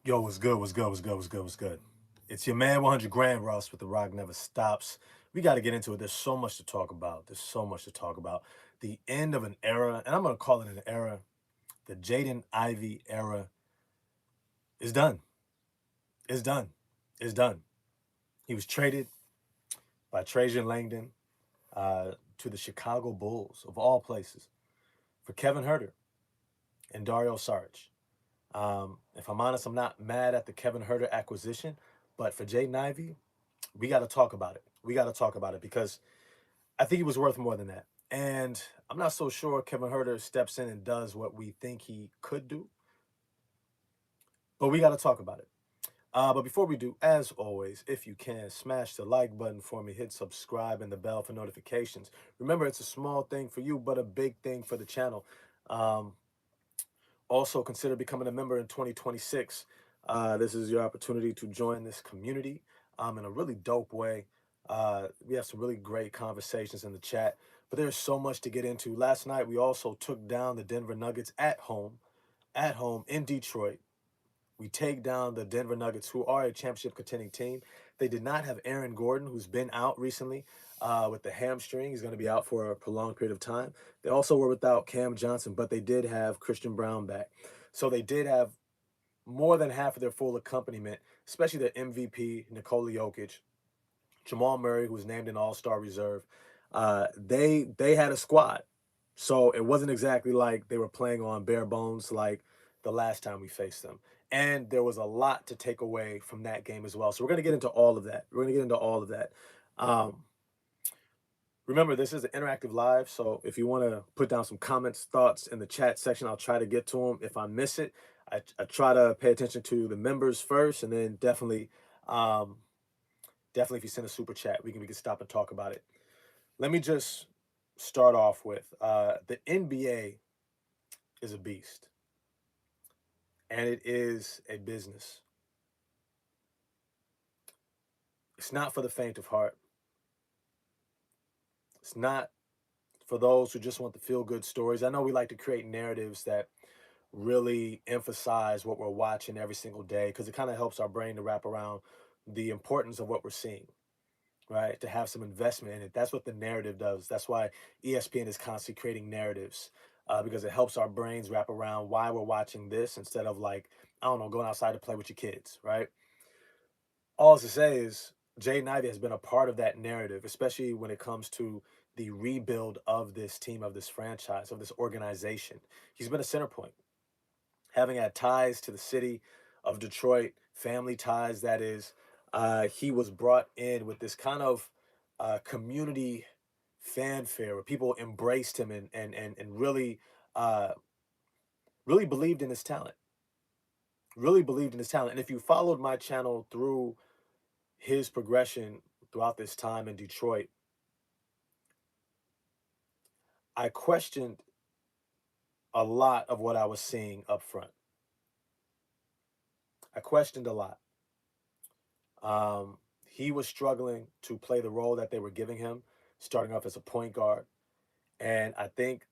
Yo, what's good? What's good? What's good? What's good? What's good? It's your man, 100 Grand Ross with The Rock Never Stops. We got to get into it. There's so much to talk about. There's so much to talk about. The end of an era, and I'm going to call it an era. The Jaden Ivey era is done. It's done. It's done. He was traded by Trajan Langdon to the Chicago Bulls, of all places, for Kevin Herter and Dario Saric. If I'm honest, I'm not mad at the Kevin Herter acquisition, but for Jaden Ivey, we got to talk about it. We got to talk about it because I think he was worth more than that. And I'm not so sure Kevin Herter steps in and does what we think he could do, but we got to talk about it. But before we do, as always, if you can, smash the like button for me, hit subscribe and the bell for notifications. Remember, it's a small thing for you, but a big thing for the channel. Um, Also, consider becoming a member in 2026. This is your opportunity to join this community in a really dope way. We have some really great conversations in the chat, but there's so much to get into. Last night, we also took down the Denver Nuggets at home in Detroit. We take down the Denver Nuggets, who are a championship contending team. They did not have Aaron Gordon, who's been out recently with the hamstring. He's going to be out for a prolonged period of time. They also were without Cam Johnson, but they did have Christian Brown back. So they did have more than half of their full accompaniment, especially their MVP, Nikola Jokic, Jamal Murray, who was named an All-Star reserve. They had a squad. So it wasn't exactly like they were playing on bare bones like the last time we faced them. And there was a lot to take away from that game as well. So we're going to get into all of that. We're going to get into all of that. Um, Remember, this is an interactive live. So if you want to put down some comments, thoughts in the chat section, I'll try to get to them. If I miss it, I try to pay attention to the members first, and then um, definitely if you send a super chat, we can stop and talk about it. Let me just start off with the NBA is a beast, and it is a business. It's not for the faint of heart. It's not for those who just want the feel good stories. I know we like to create narratives that really emphasize what we're watching every single day because it kind of helps our brain to wrap around the importance of what we're seeing, right? To have some investment in it. That's what the narrative does. That's why ESPN is constantly creating narratives because it helps our brains wrap around why we're watching this instead of like, I don't know, going outside to play with your kids, right? All to say is Jaden Ivey has been a part of that narrative, especially when it comes to the rebuild of this team, of this franchise, of this organization. He's been a center point, having had ties to the city of Detroit, family ties, that is. He was brought in with this kind of community fanfare where people embraced him and uh, really believed in his talent. Really believed in his talent. And if you followed my channel through his progression throughout this time in Detroit, I questioned a lot of what I was seeing up front. I questioned a lot. He was struggling to play the role that they were giving him, starting off as a point guard. And I think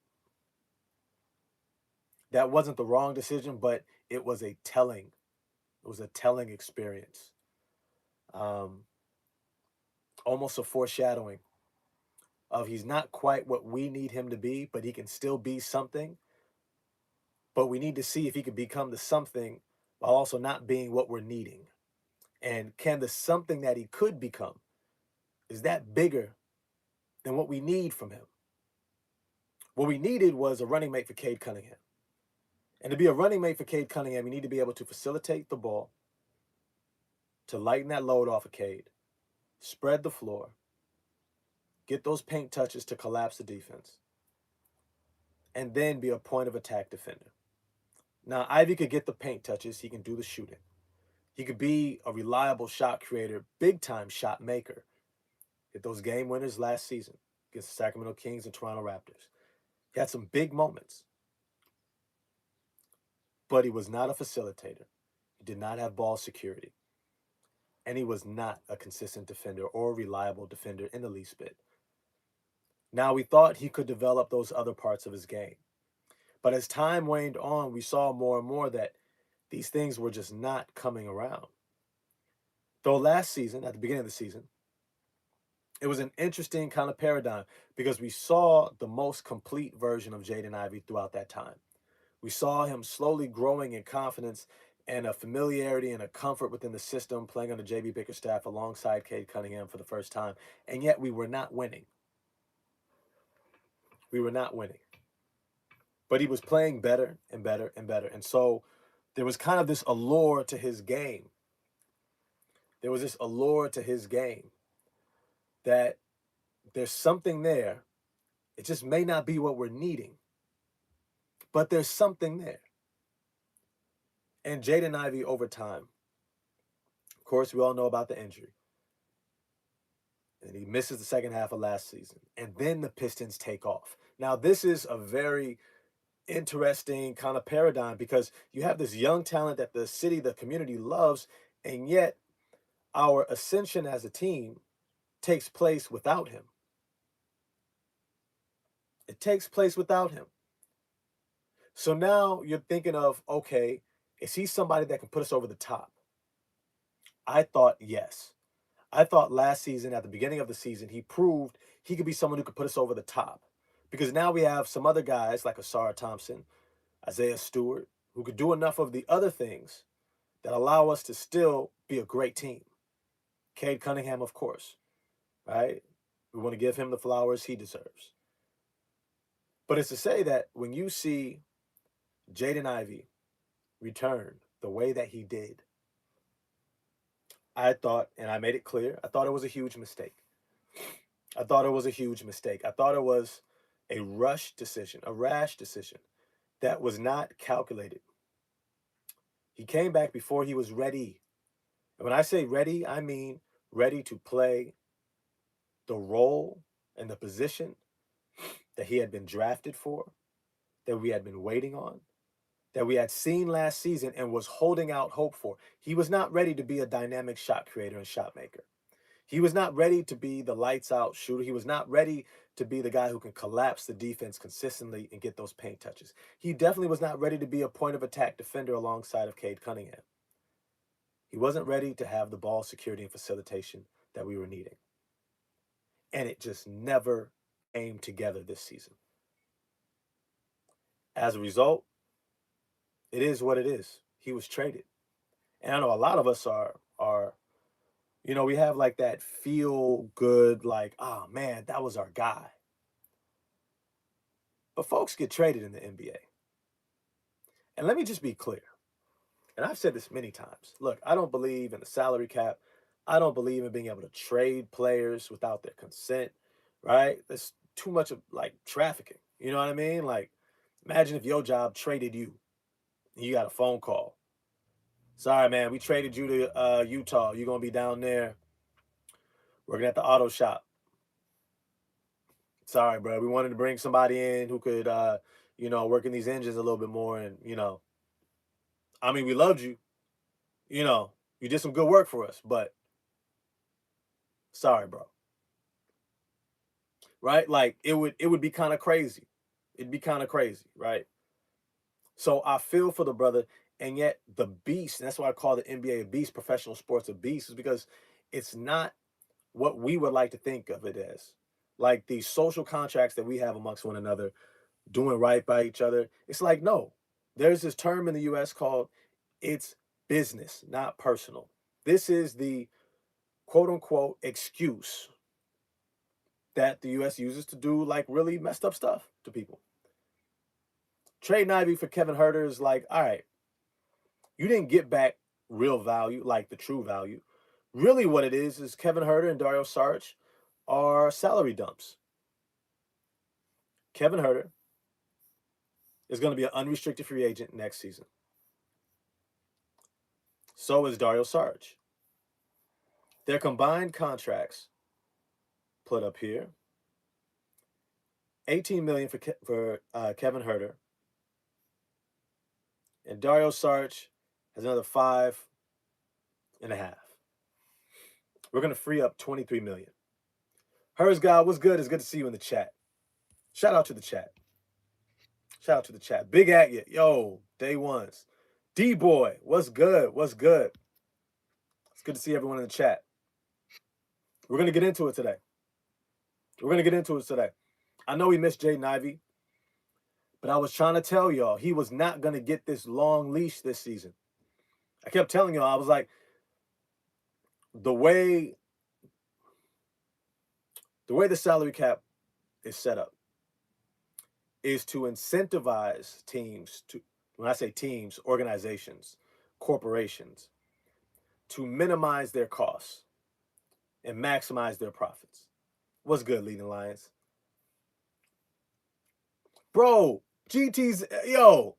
that wasn't the wrong decision, but it was a telling experience. Um, Almost a foreshadowing of he's not quite what we need him to be, but he can still be something. But we need to see if he could become the something while also not being what we're needing. And can the something that he could become, is that bigger than what we need from him? What we needed was a running mate for Cade Cunningham. And to be a running mate for Cade Cunningham, you need to be able to facilitate the ball, to lighten that load off of Cade, spread the floor, get those paint touches to collapse the defense, and then be a point of attack defender. Now, Ivy could get the paint touches, he can do the shooting. He could be a reliable shot creator, big time shot maker. Hit those game winners last season against the Sacramento Kings and Toronto Raptors. He had some big moments, but he was not a facilitator. He did not have ball security. And he was not a consistent defender or a reliable defender in the least bit. Now, we thought he could develop those other parts of his game. But as time waned on, we saw more and more that these things were just not coming around. Though last season, at the beginning of the season, it was an interesting kind of paradigm because we saw the most complete version of Jaden Ivey throughout that time. We saw him slowly growing in confidence and a familiarity and a comfort within the system, playing under JB Bickerstaff alongside Cade Cunningham for the first time. And yet we were not winning. We were not winning. But he was playing better and better and better. And so there was kind of this allure to his game. There was this allure to his game that there's something there. It just may not be what we're needing, but there's something there. And Jaden Ivey over time, of course, we all know about the injury. And he misses the second half of last season. And then the Pistons take off. Now, this is a very interesting kind of paradigm because you have this young talent that the city, the community loves, and yet our ascension as a team takes place without him. It takes place without him. So now you're thinking of, okay, is he somebody that can put us over the top? I thought yes. I thought last season, at the beginning of the season, he proved he could be someone who could put us over the top. Because now we have some other guys like Assar Thompson, Isaiah Stewart, who could do enough of the other things that allow us to still be a great team. Cade Cunningham, of course, right? We want to give him the flowers he deserves. But it's to say that when you see Jaden Ivey return the way that he did, I thought, and I made it clear, I thought it was a huge mistake. I thought it was a huge mistake. I thought it was a rush decision, a rash decision that was not calculated. He came back before he was ready. And when I say ready, I mean ready to play the role and the position that he had been drafted for, that we had been waiting on, that we had seen last season and was holding out hope for. He was not ready to be a dynamic shot creator and shot maker. He was not ready to be the lights out shooter. He was not ready to be the guy who can collapse the defense consistently and get those paint touches. He definitely was not ready to be a point of attack defender alongside of Cade Cunningham. He wasn't ready to have the ball security and facilitation that we were needing. And it just never came together this season. As a result, it is what it is. He was traded. And I know a lot of us are we have like that feel good, like, oh man, that was our guy. But folks get traded in the NBA. And let me just be clear. And I've said this many times. Look, I don't believe in the salary cap. I don't believe in being able to trade players without their consent, right? There's too much of like trafficking. You know what I mean? Like, imagine if your job traded you and you got a phone call. Sorry, man, we traded you to Utah. You're going to be down there working at the auto shop. Sorry, bro. We wanted to bring somebody in who could, work in these engines a little bit more. And, I mean, we loved you. You did some good work for us, but sorry, bro. Right? Like it would be kind of crazy. It'd be kind of crazy, right? So I feel for the brother, and yet the beast, and that's why I call the NBA a beast, professional sports a beast, is because it's not what we would like to think of it as. Like these social contracts that we have amongst one another, doing right by each other. It's like, no, there's this term in the US called it's business, not personal. This is the quote unquote excuse that the US uses to do like really messed up stuff to people. Trading Ivey for Kevin Huerter is like, all right, you didn't get back real value, like the true value. Really, what it is Kevin Huerter and Dario Saric are salary dumps. Kevin Huerter is going to be an unrestricted free agent next season. So is Dario Saric. Their combined contracts put up here: $18 million for Kevin Huerter, and Dario Saric has another 5.5. We're going to free up $23 million. Hers God, what's good? It's good to see you in the chat. Shout out to the chat. Shout out to the chat. Big at you. Yo, day ones. D-Boy, what's good? What's good? It's good to see everyone in the chat. We're going to get into it today. I know we missed Jaden Ivey, but I was trying to tell y'all he was not going to get this long leash this season. I kept telling y'all, I was like, the way the salary cap is set up is to incentivize teams to, when I say teams, organizations, corporations, to minimize their costs and maximize their profits. What's good, Leading Lions? Bro, GT's, yo.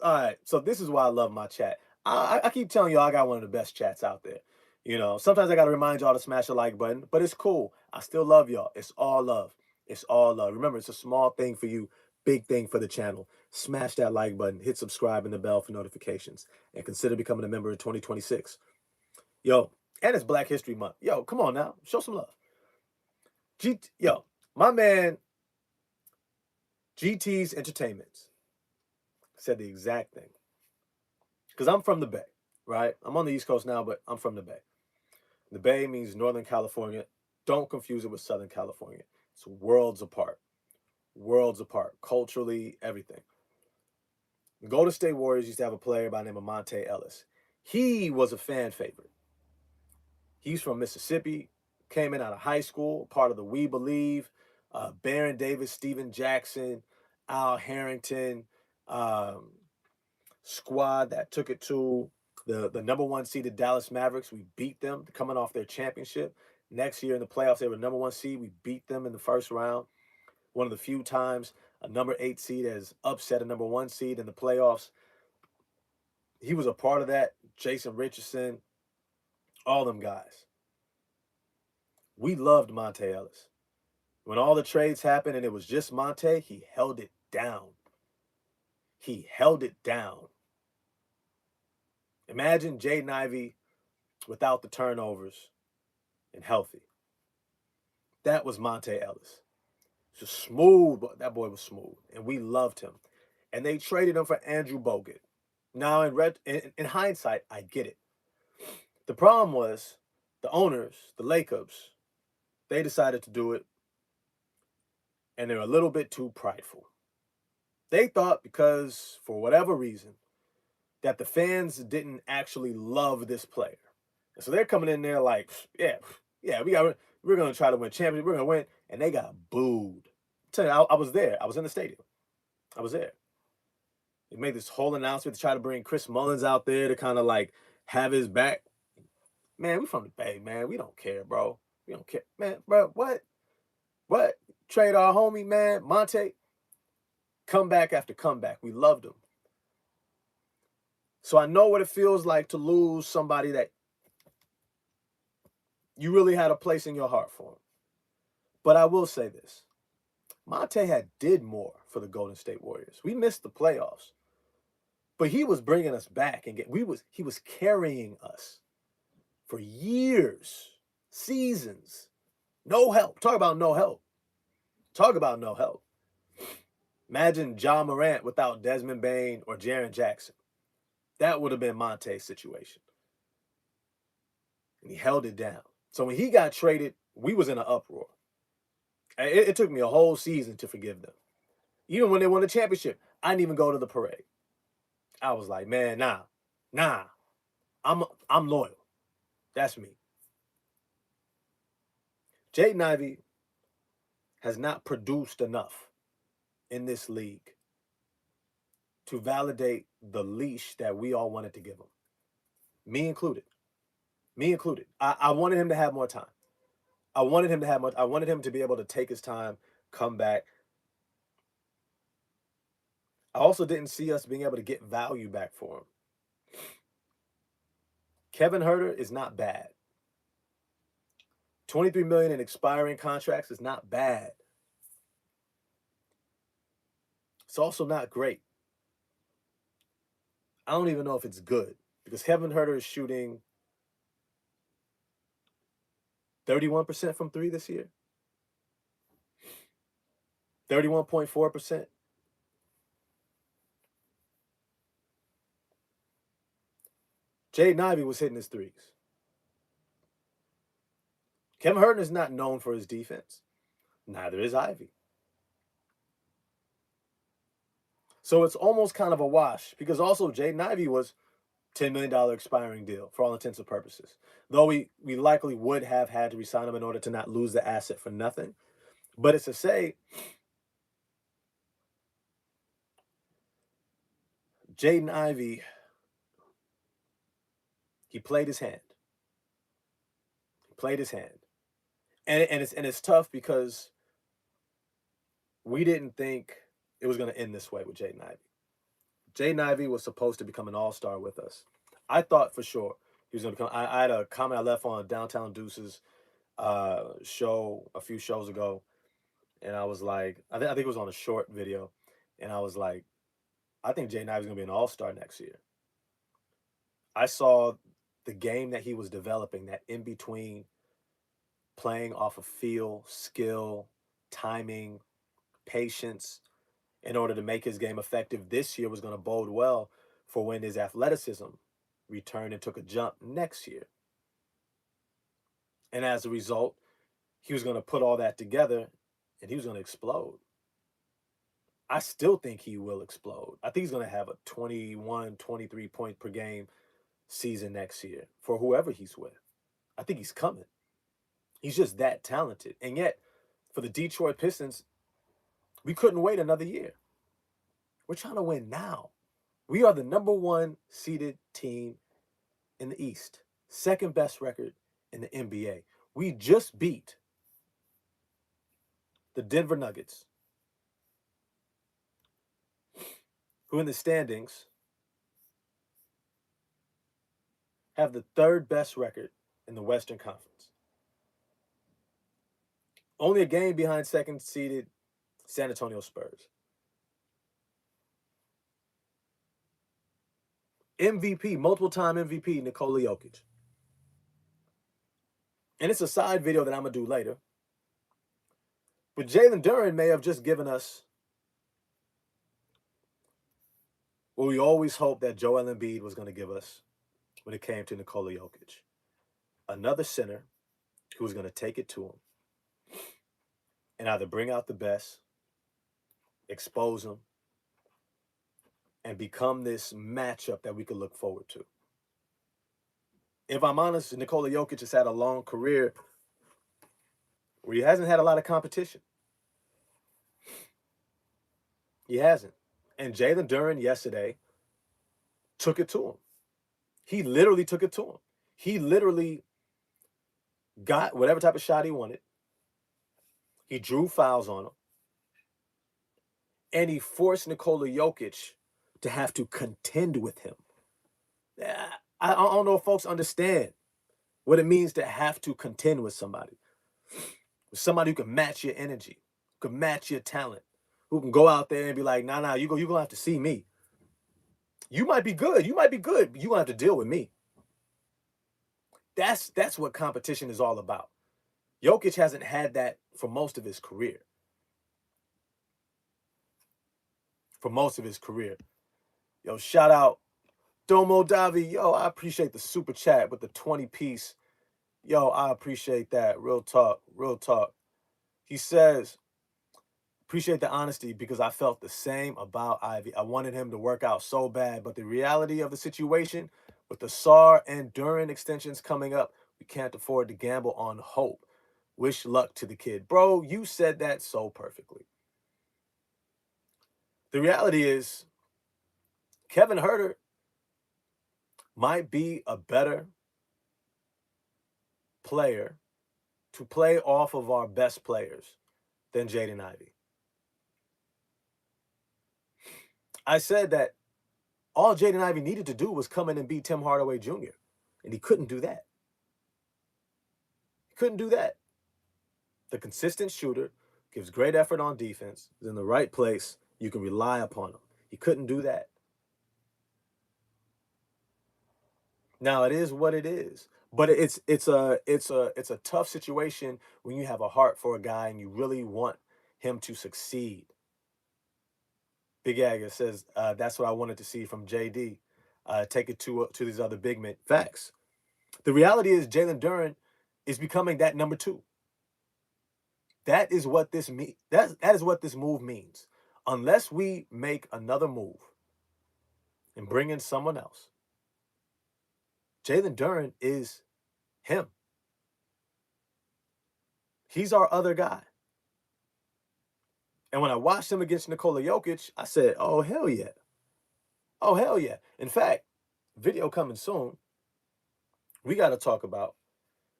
All right, so this is why I love my chat. I keep telling y'all I got one of the best chats out there. You know, sometimes I got to remind y'all to smash the like button, but it's cool. I still love y'all. It's all love. It's all love. Remember, it's a small thing for you, big thing for the channel. Smash that like button, hit subscribe and the bell for notifications, and consider becoming a member in 2026. Yo, and it's Black History Month. Yo, come on now. Show some love. Yo, my man, GT's Entertainment said the exact thing. Because I'm from the Bay, right? I'm on the East Coast now, but I'm from the Bay. The Bay means Northern California. Don't confuse it with Southern California. It's worlds apart. Worlds apart. Culturally, everything. The Golden State Warriors used to have a player by the name of Monte Ellis. He was a fan favorite. He's from Mississippi, came in out of high school, part of the We Believe, Baron Davis, Steven Jackson, Al Harrington, squad that took it to the number one seeded Dallas Mavericks. We beat them coming off their championship. Next year in the playoffs, they were number one seed. We beat them in the first round. One of the few times a number 8 seed has upset a number 1 seed in the playoffs. He was a part of that. Jason Richardson, all them guys. We loved Monte Ellis. When all the trades happened and it was just Monte, he held it down. He held it down. Imagine Jaden Ivey without the turnovers and healthy. That was Monte Ellis. Just smooth, but that boy was smooth, and we loved him. And they traded him for Andrew Bogut. Now, in hindsight, I get it. The problem was the owners, the Lakers, they decided to do it, and they're a little bit too prideful. They thought because, for whatever reason, that the fans didn't actually love this player. And so they're coming in there like, yeah, we're going to try to win championship. We're going to win. And they got booed. I tell you, I was there. I was in the stadium. I was there. They made this whole announcement to try to bring Chris Mullins out there to kind of like have his back. Man, we from the Bay, man. We don't care, bro. We don't care. Man, bro, what? What? Trade our homie, man, Monte. Comeback after comeback. We loved him. So I know what it feels like to lose somebody that you really had a place in your heart for him. But I will say this. Monte did more for the Golden State Warriors. We missed the playoffs. But he was bringing us back and he was carrying us for years, seasons. No help. Talk about no help. Talk about no help. Imagine John Morant without Desmond Bane or Jaren Jackson. That would have been Monte's situation. And he held it down. So when he got traded, we was in an uproar. It took me a whole season to forgive them. Even when they won the championship, I didn't even go to the parade. I was like, man, nah. I'm loyal. That's me. Jaden Ivey has not produced enough in this league to validate the leash that we all wanted to give him. Me included. I wanted him to have more time. I wanted him to be able to take his time, come back. I also didn't see us being able to get value back for him. Kevin Huerter is not bad. $23 million in expiring contracts is not bad. It's also not great. I don't even know if it's good because Kevin Huerter is shooting 31% from 3 this year. 31.4%. Jaden Ivey was hitting his threes. Kevin Herter is not known for his defense. Neither is Ivey. So it's almost kind of a wash because also Jaden Ivey was $10 million expiring deal for all intents and purposes. Though we likely would have had to resign him in order to not lose the asset for nothing. But it's to say, Jaden Ivey, he played his hand. He played his hand. And it's tough because we didn't think it was going to end this way with Jaden Ivey. Jaden Ivey was supposed to become an all-star with us. I thought for sure he was going to become. I had a comment I left on Downtown Deuces show a few shows ago, and I was like, I think it was on a short video, and I was like, I think Jaden Ivey's going to be an all-star next year. I saw the game that he was developing, that in between playing off of feel, skill, timing, patience, in order to make his game effective this year was going to bode well for when his athleticism returned and took a jump next year. And as a result, he was going to put all that together and he was going to explode. I still think he will explode. I think he's going to have a 21, 23 point per game season next year for whoever he's with. I think he's coming. He's just that talented. And yet, for the Detroit Pistons, we couldn't wait another year. We're trying to win now. We are the number 1 seeded team in the East. Second best record in the NBA. We just beat the Denver Nuggets, who in the standings have the 3rd best record in the Western Conference. Only a game behind second seeded San Antonio Spurs. MVP, multiple-time MVP, Nikola Jokic. And it's a side video that I'm going to do later. But Jalen Durren may have just given us what we always hoped that Joel Embiid was going to give us when it came to Nikola Jokic. Another center who was going to take it to him and either bring out the best, expose him, and become this matchup that we could look forward to. If I'm honest, Nikola Jokic has had a long career where he hasn't had a lot of competition. He hasn't. And Jalen Durren yesterday took it to him. He literally took it to him. He literally got whatever type of shot he wanted. He drew fouls on him. And he forced Nikola Jokic to have to contend with him. I don't know if folks understand what it means to have to contend with somebody. With somebody who can match your energy, who can match your talent, who can go out there and be like, nah, you're going to have to see me. You might be good, but you're going to have to deal with me. That's what competition is all about. Jokic hasn't had that for most of his career. Yo, shout out Domo Davi. Yo, I appreciate the super chat with the 20-piece. Yo, I appreciate that. Real talk. He says, appreciate the honesty because I felt the same about Ivy. I wanted him to work out so bad, but the reality of the situation with the Assar and Durren extensions coming up, we can't afford to gamble on hope. Wish luck to the kid. Bro, you said that so perfectly. The reality is, Kevin Herter might be a better player to play off of our best players than Jaden Ivey. I said that all Jaden Ivey needed to do was come in and beat Tim Hardaway Jr., and he couldn't do that. The consistent shooter gives great effort on defense, is in the right place, you can rely upon him. He couldn't do that. Now it is what it is, but it's a tough situation when you have a heart for a guy and you really want him to succeed. Big Agger says that's what I wanted to see from JD. take it to these other big men. Facts. The reality is Jalen Durren is becoming that number two. That is what this that is what this move means. Unless we make another move and bring in someone else, Jalen Durren is him. He's our other guy. And when I watched him against Nikola Jokic, I said, oh, hell yeah. Oh, hell yeah. In fact, video coming soon, we got to talk about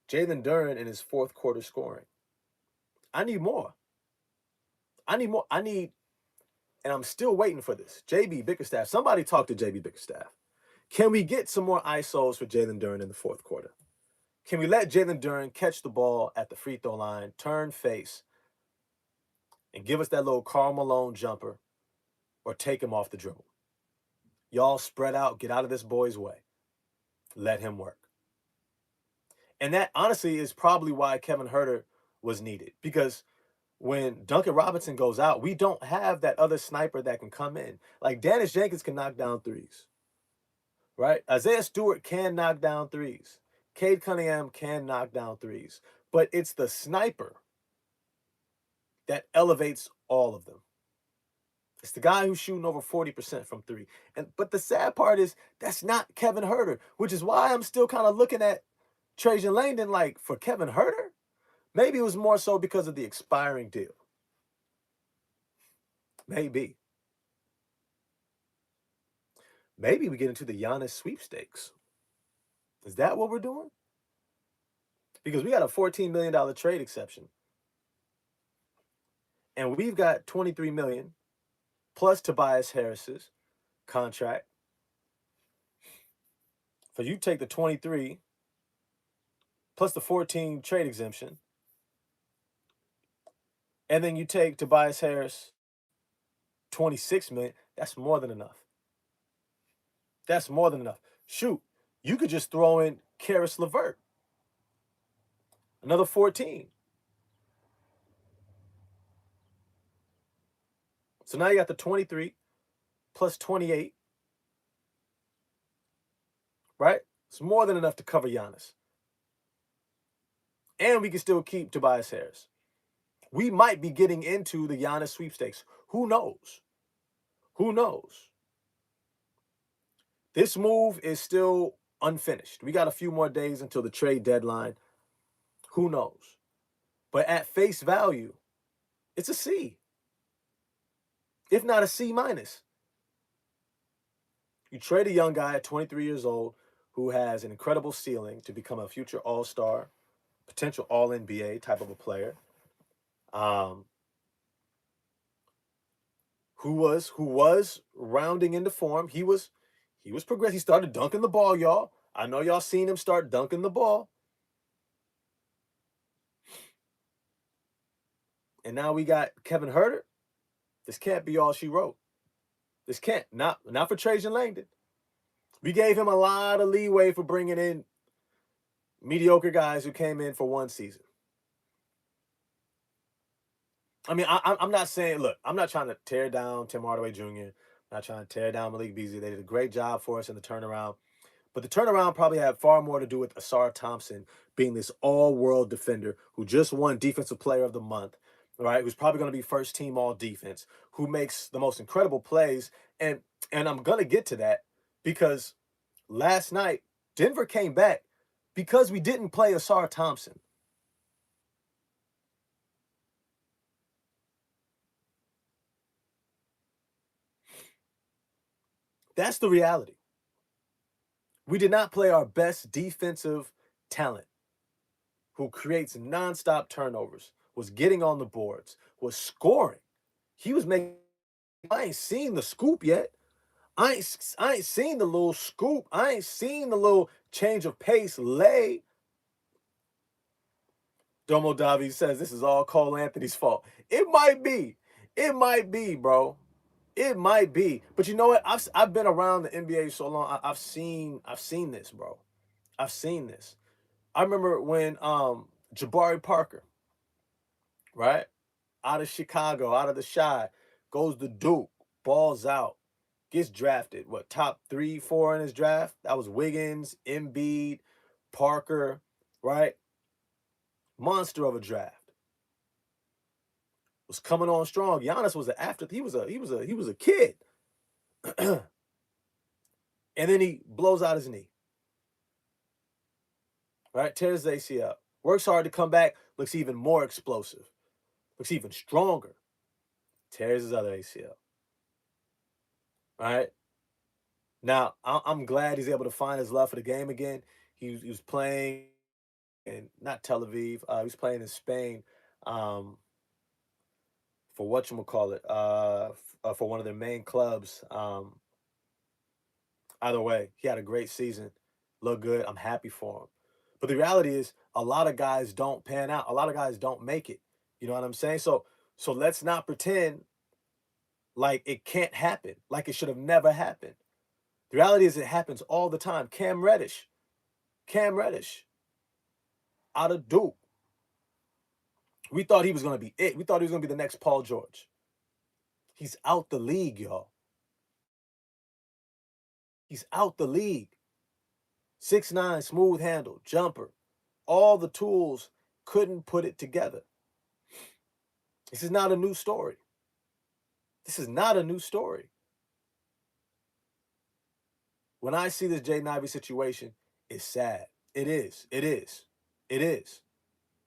Jalen Durren in his fourth quarter scoring. I need more. I need more. And I'm still waiting for this. JB Bickerstaff, somebody talk to JB Bickerstaff. Can we get some more ISOs for Jalen Durren in the fourth quarter? Can we let Jalen Durren catch the ball at the free throw line, turn face, and give us that little Karl Malone jumper, or take him off the dribble? Y'all spread out, get out of this boy's way. Let him work. And that honestly is probably why Kevin Huerter was needed, because when Duncan Robinson goes out, we don't have that other sniper that can come in. Like Dennis Jenkins can knock down threes, right? Isaiah Stewart can knock down threes. Cade Cunningham can knock down threes. But it's the sniper that elevates all of them. It's the guy who's shooting over 40% from three. But the sad part is that's not Kevin Huerter, which is why I'm still kind of looking at Trajan Langdon like, for Kevin Huerter? Maybe it was more so because of the expiring deal. Maybe. Maybe we get into the Giannis sweepstakes. Is that what we're doing? Because we got a $14 million trade exception. And we've got $23 million plus Tobias Harris's contract. So you take the 23 plus the 14 trade exemption, and then you take Tobias Harris, $26 million. That's more than enough. That's more than enough. Shoot, you could just throw in Karis LeVert, another 14. So now you got the 23 plus 28, right? It's more than enough to cover Giannis. And we can still keep Tobias Harris. We might be getting into the Giannis sweepstakes. Who knows? Who knows? This move is still unfinished. We got a few more days until the trade deadline. Who knows? But at face value, it's a C, if not a C minus. You trade a young guy at 23 years old who has an incredible ceiling to become a future all-star, potential all-NBA type of a player, who was rounding into form. He was progressing. He started dunking the ball, y'all. I know y'all seen him start dunking the ball. And now we got Kevin Huerter. This can't be all she wrote. This can't. Not for Trajan Langdon. We gave him a lot of leeway for bringing in mediocre guys who came in for one season. I mean, I'm not saying, look, I'm not trying to tear down Tim Hardaway Jr. I'm not trying to tear down Malik Beasley. They did a great job for us in the turnaround. But the turnaround probably had far more to do with Assar Thompson being this all-world defender who just won Defensive Player of the Month, right? Who's probably going to be first team all defense, who makes the most incredible plays. And I'm going to get to that because last night, Denver came back because we didn't play Assar Thompson. That's the reality. We did not play our best defensive talent who creates nonstop turnovers, was getting on the boards, was scoring. He was making, I ain't seen the scoop yet. I ain't seen the little scoop. I ain't seen the little change of pace lay. Domo Davi says this is all Cole Anthony's fault. It might be. It might be, bro. It might be. But you know what? I've been around the NBA so long. I've seen this, bro. I've seen this. I remember when Jabari Parker, right? Out of Chicago, out of the Chi, goes to Duke, balls out. gets drafted. What, top 3, 4 in his draft? That was Wiggins, Embiid, Parker, right? Monster of a draft. Was coming on strong. Giannis was he was a kid. And then he blows out his knee. Right? Tears the ACL. Works hard to come back, looks even more explosive. Looks even stronger. Tears his other ACL. Right? Now, I'm glad he's able to find his love for the game again. He was playing in, not Tel Aviv, he was playing in Spain for whatchamacallit, for one of their main clubs. Either way, he had a great season. Looked good. I'm happy for him. But the reality is, a lot of guys don't pan out. A lot of guys don't make it. You know what I'm saying? So let's not pretend like it can't happen, like it should have never happened. The reality is, it happens all the time. Cam Reddish, out of Duke. We thought he was going to be it. We thought he was going to be the next Paul George. He's out the league, y'all. He's out the league. 6'9", smooth handle, jumper. All the tools, couldn't put it together. This is not a new story. This is not a new story. When I see this Jaden Ivey situation, it's sad. It is. It is. It is.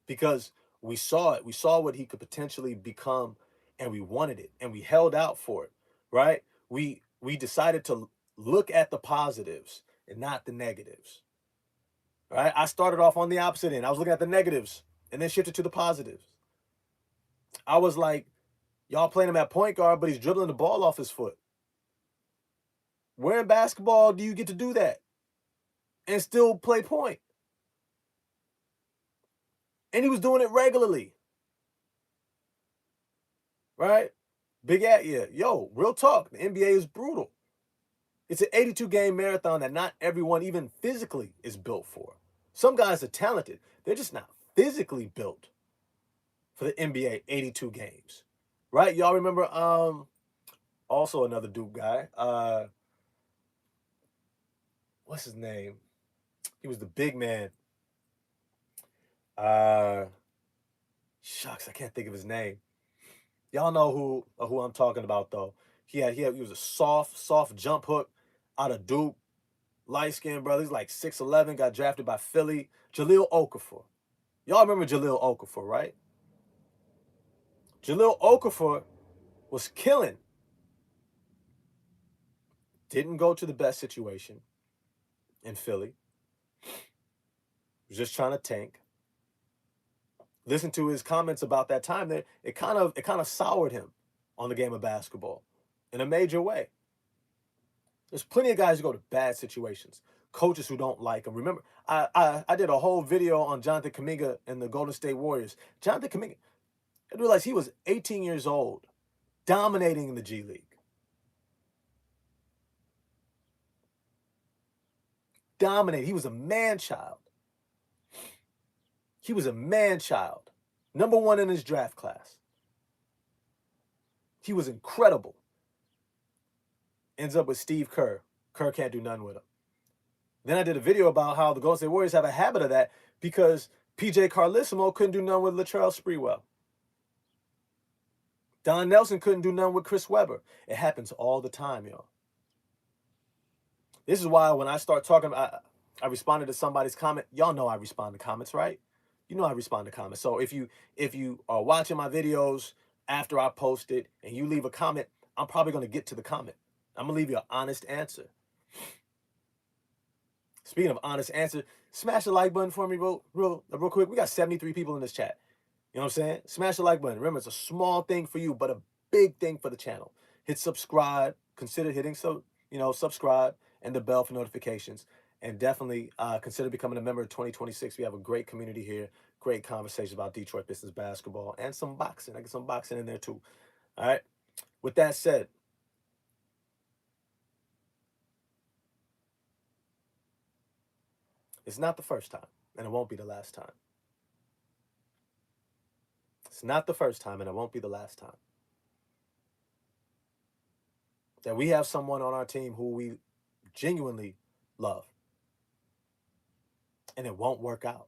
Because we saw it. We saw what he could potentially become, and we wanted it, and we held out for it, right? We decided to look at the positives and not the negatives, right? I started off on the opposite end. I was looking at the negatives and then shifted to the positives. I was like, y'all playing him at point guard, but he's dribbling the ball off his foot. Where in basketball do you get to do that and still play point? And he was doing it regularly, right? Big at you. Yo, real talk. The NBA is brutal. It's an 82-game marathon that not everyone, even physically, is built for. Some guys are talented. They're just not physically built for the NBA 82 games, right? Y'all remember also another Duke guy. What's his name? He was the big man. Shucks, I can't think of his name. Y'all know who I'm talking about though. He was a soft jump hook out of Duke. Light-skinned brother. He's like 6'11", got drafted by Philly. Jahlil Okafor. Y'all remember Jahlil Okafor, right? Jahlil Okafor was killing. Didn't go to the best situation in Philly. Was just trying to tank. Listen to his comments about that time there. It kind of soured him on the game of basketball in a major way. There's plenty of guys who go to bad situations. Coaches who don't like him. Remember, I did a whole video on Jonathan Kuminga and the Golden State Warriors. Jonathan Kuminga, I realized he was 18 years old, dominating in the G League. Dominating. He was a man-child. He was a man-child. Number 1 in his draft class. He was incredible. Ends up with Steve Kerr. Kerr can't do nothing with him. Then I did a video about how the Golden State Warriors have a habit of that because PJ Carlissimo couldn't do nothing with Latrell Sprewell. Don Nelson couldn't do nothing with Chris Webber. It happens all the time, y'all. This is why when I start talking, I responded to somebody's comment. Y'all know I respond to comments, right? You know I respond to comments. So if you are watching my videos after I post it and you leave a comment, I'm probably going to get to the comment. I'm going to leave you an honest answer. Speaking of honest answer, smash the like button for me real quick. We got 73 people in this chat. You know what I'm saying? Smash the like button. Remember, it's a small thing for you, but a big thing for the channel. Hit subscribe. Consider hitting subscribe and the bell for notifications. And definitely consider becoming a member of 2026. We have a great community here. Great conversations about Detroit Pistons basketball and some boxing. I get some boxing in there too. All right. With that said, it's not the first time, and it won't be the last time. It's not the first time, and it won't be the last time. that we have someone on our team who we genuinely love, and it won't work out.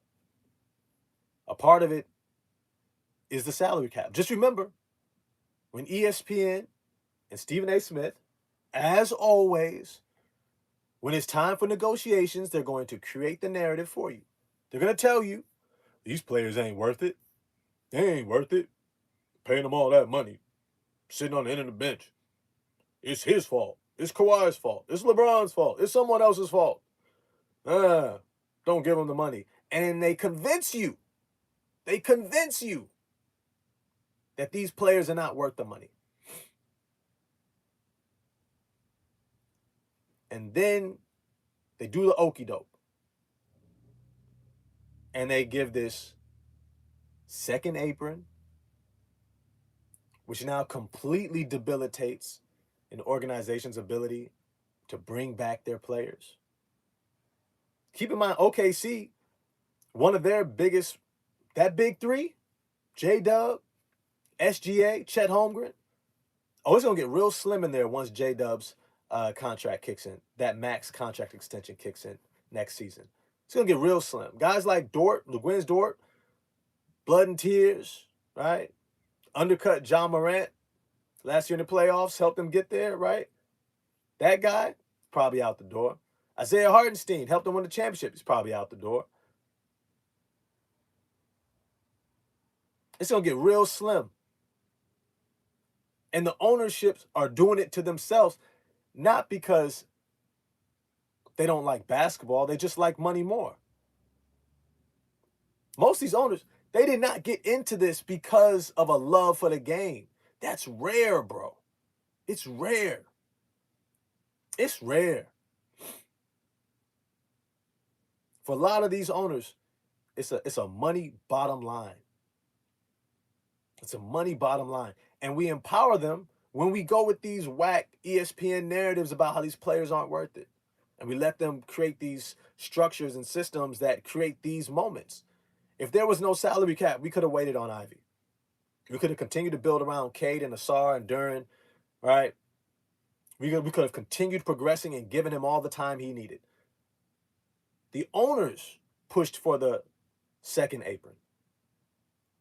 A part of it is the salary cap. Just remember, when ESPN and Stephen A. Smith, as always, when it's time for negotiations, they're going to create the narrative for you. They're going to tell you, these players ain't worth it. They ain't worth it. Paying them all that money, sitting on the end of the bench. It's his fault. It's Kawhi's fault. It's LeBron's fault. It's someone else's fault. Don't give them the money. And they convince you that these players are not worth the money. And then they do the okie doke. And they give this second apron, which now completely debilitates an organization's ability to bring back their players. Keep in mind, OKC, one of their biggest, that big three, J-Dub, SGA, Chet Holmgren. Oh, it's going to get real slim in there once J-Dub's contract kicks in. That max contract extension kicks in next season. It's going to get real slim. Guys like Dort, LeGuinn's Dort, blood and tears, right? Undercut John Morant last year in the playoffs, helped them get there, right? That guy, probably out the door. Isaiah Hartenstein helped them win the championship. He's probably out the door. It's going to get real slim. And the ownerships are doing it to themselves, not because they don't like basketball. They just like money more. Most of these owners, they did not get into this because of a love for the game. That's rare, bro. It's rare. It's rare. For a lot of these owners, it's a money bottom line. It's a money bottom line. And we empower them when we go with these whack ESPN narratives about how these players aren't worth it. And we let them create these structures and systems that create these moments. If there was no salary cap, we could have waited on Ivy. We could have continued to build around Cade and Assar and Durren, right? We could have continued progressing and given him all the time he needed. The owners pushed for the second apron.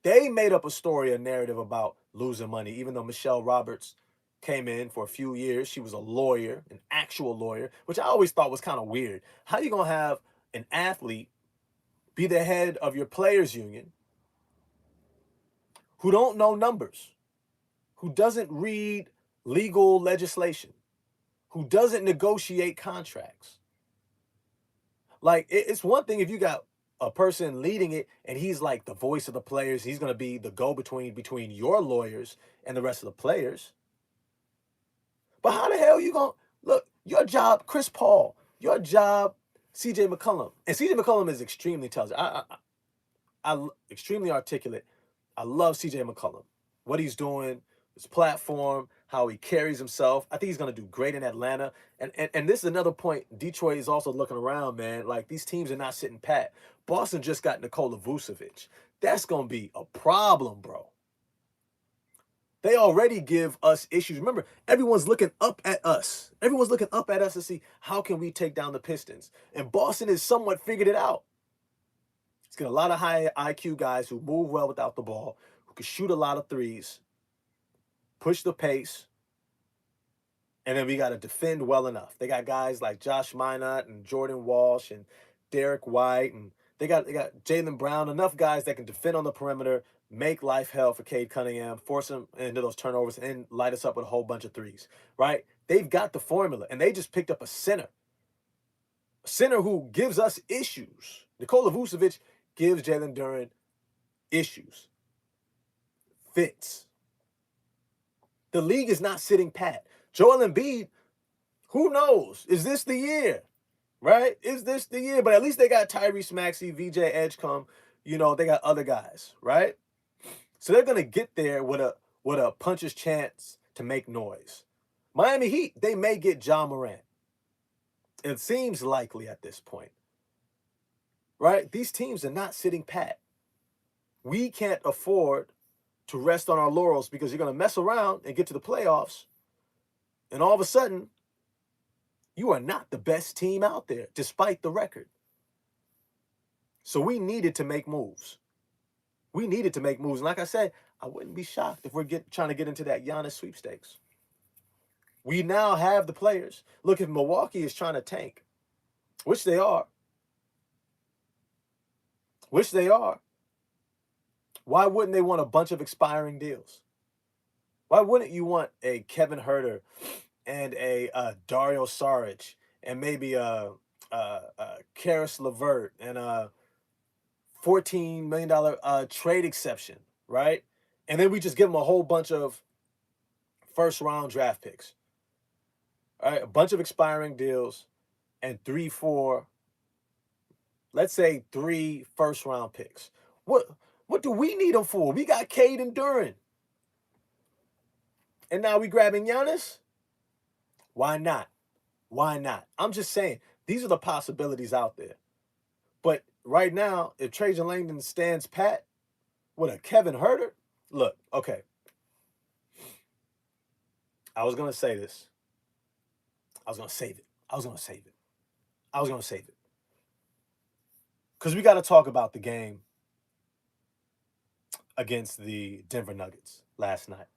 They made up a story, a narrative about losing money, even though Michelle Roberts came in for a few years. She was a lawyer, an actual lawyer, which I always thought was kind of weird. How are you going to have an athlete be the head of your players union who don't know numbers, who doesn't read legal legislation, who doesn't negotiate contracts? Like, it's one thing if you got a person leading it and he's like the voice of the players. He's going to be the go-between between your lawyers and the rest of the players. But how the hell are you going to look? Your job, Chris Paul, your job, CJ McCollum. And CJ McCollum is extremely intelligent. I extremely articulate. I love CJ McCollum. What he's doing, his platform, how he carries himself. I think he's going to do great in Atlanta. And this is another point. Detroit is also looking around, man. Like, these teams are not sitting pat. Boston just got Nikola Vucevic. That's going to be a problem, bro. They already give us issues. Remember, everyone's looking up at us. Everyone's looking up at us to see how can we take down the Pistons. And Boston has somewhat figured it out. It's got a lot of high IQ guys who move well without the ball, who can shoot a lot of threes, push the pace, and then we got to defend well enough. They got guys like Josh Minott and Jordan Walsh and Derek White, and they got Jaylen Brown, enough guys that can defend on the perimeter, make life hell for Cade Cunningham, force him into those turnovers, and light us up with a whole bunch of threes, right? They've got the formula, and they just picked up a center who gives us issues. Nikola Vucevic gives Jalen Durren issues. Fits. The league is not sitting pat. Joel Embiid, who knows? Is this the year? Right? Is this the year? But at least they got Tyrese Maxey, VJ Edgecombe. You know, they got other guys, right? So they're gonna get there with a puncher's chance to make noise. Miami Heat, they may get John Morant. It seems likely at this point. Right? These teams are not sitting pat. We can't afford to rest on our laurels because you're gonna mess around and get to the playoffs And all of a sudden, you are not the best team out there, despite the record. So we needed to make moves. We needed to make moves. And like I said, I wouldn't be shocked if we're trying to get into that Giannis sweepstakes. We now have the players. Look, if Milwaukee is trying to tank, which they are, why wouldn't they want a bunch of expiring deals? Why wouldn't you want a Kevin Huerter and a Dario Saric and maybe a Karis LeVert and a $14 million trade exception, right? And then we just give them a whole bunch of first-round draft picks, all right? A bunch of expiring deals and 3, 4, let's say 3 first-round picks. What do we need them for? We got Cade and Durren. And now we grabbing Giannis? Why not? Why not? I'm just saying, these are the possibilities out there. But right now, if Trajan Langdon stands pat with a Kevin Huerter, look, okay. I was going to say this. I was going to save it. Because we got to talk about the game against the Denver Nuggets last night.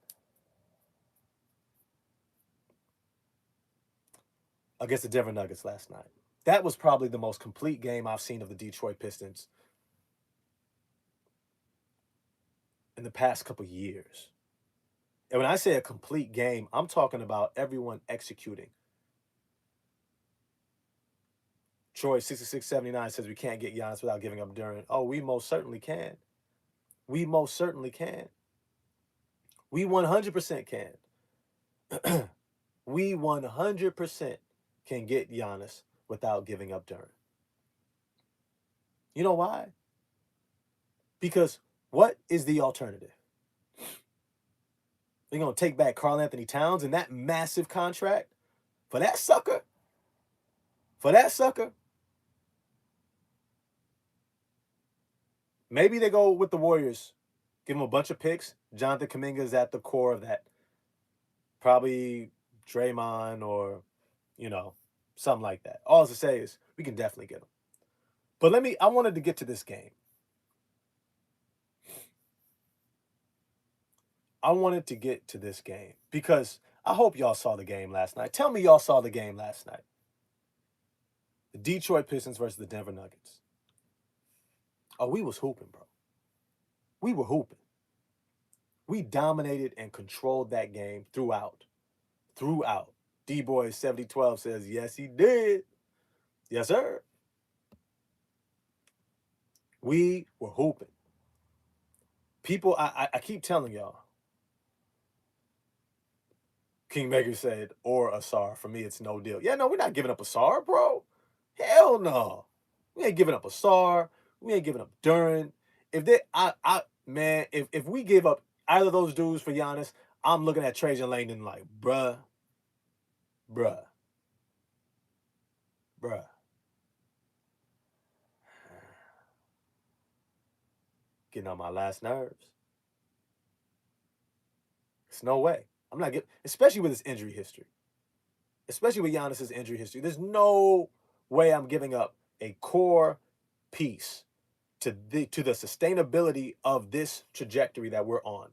That was probably the most complete game I've seen of the Detroit Pistons in the past couple years. And when I say a complete game, I'm talking about everyone executing. Troy 6679 says we can't get Giannis without giving up Durren. Oh, we most certainly can. We 100% can. We 100% can get Giannis without giving up Durren. You know why? Because what is the alternative? They're going to take back Karl Anthony Towns and that massive contract for that sucker? Maybe they go with the Warriors, give them a bunch of picks. Jonathan Kuminga is at the core of that. Probably Draymond or, something like that. All I have to say is we can definitely get them. But I wanted to get to this game. Because I hope y'all saw the game last night. Tell me y'all saw the game last night. The Detroit Pistons versus the Denver Nuggets. Oh, we was hooping, bro. We were hooping. We dominated and controlled that game throughout. D-Boy 7012 says, yes, he did. Yes, sir. We were hooping. People, I keep telling y'all. Kingmaker said, or Assar. For me, it's no deal. Yeah, no, we're not giving up Assar, bro. Hell no. We ain't giving up Assar. We ain't giving up Durren. If we give up either of those dudes for Giannis, I'm looking at Trajan Langdon like, bruh. Getting on my last nerves. It's no way. I'm not getting, especially with his injury history. Especially with Giannis's injury history. There's no way I'm giving up a core piece to the sustainability of this trajectory that we're on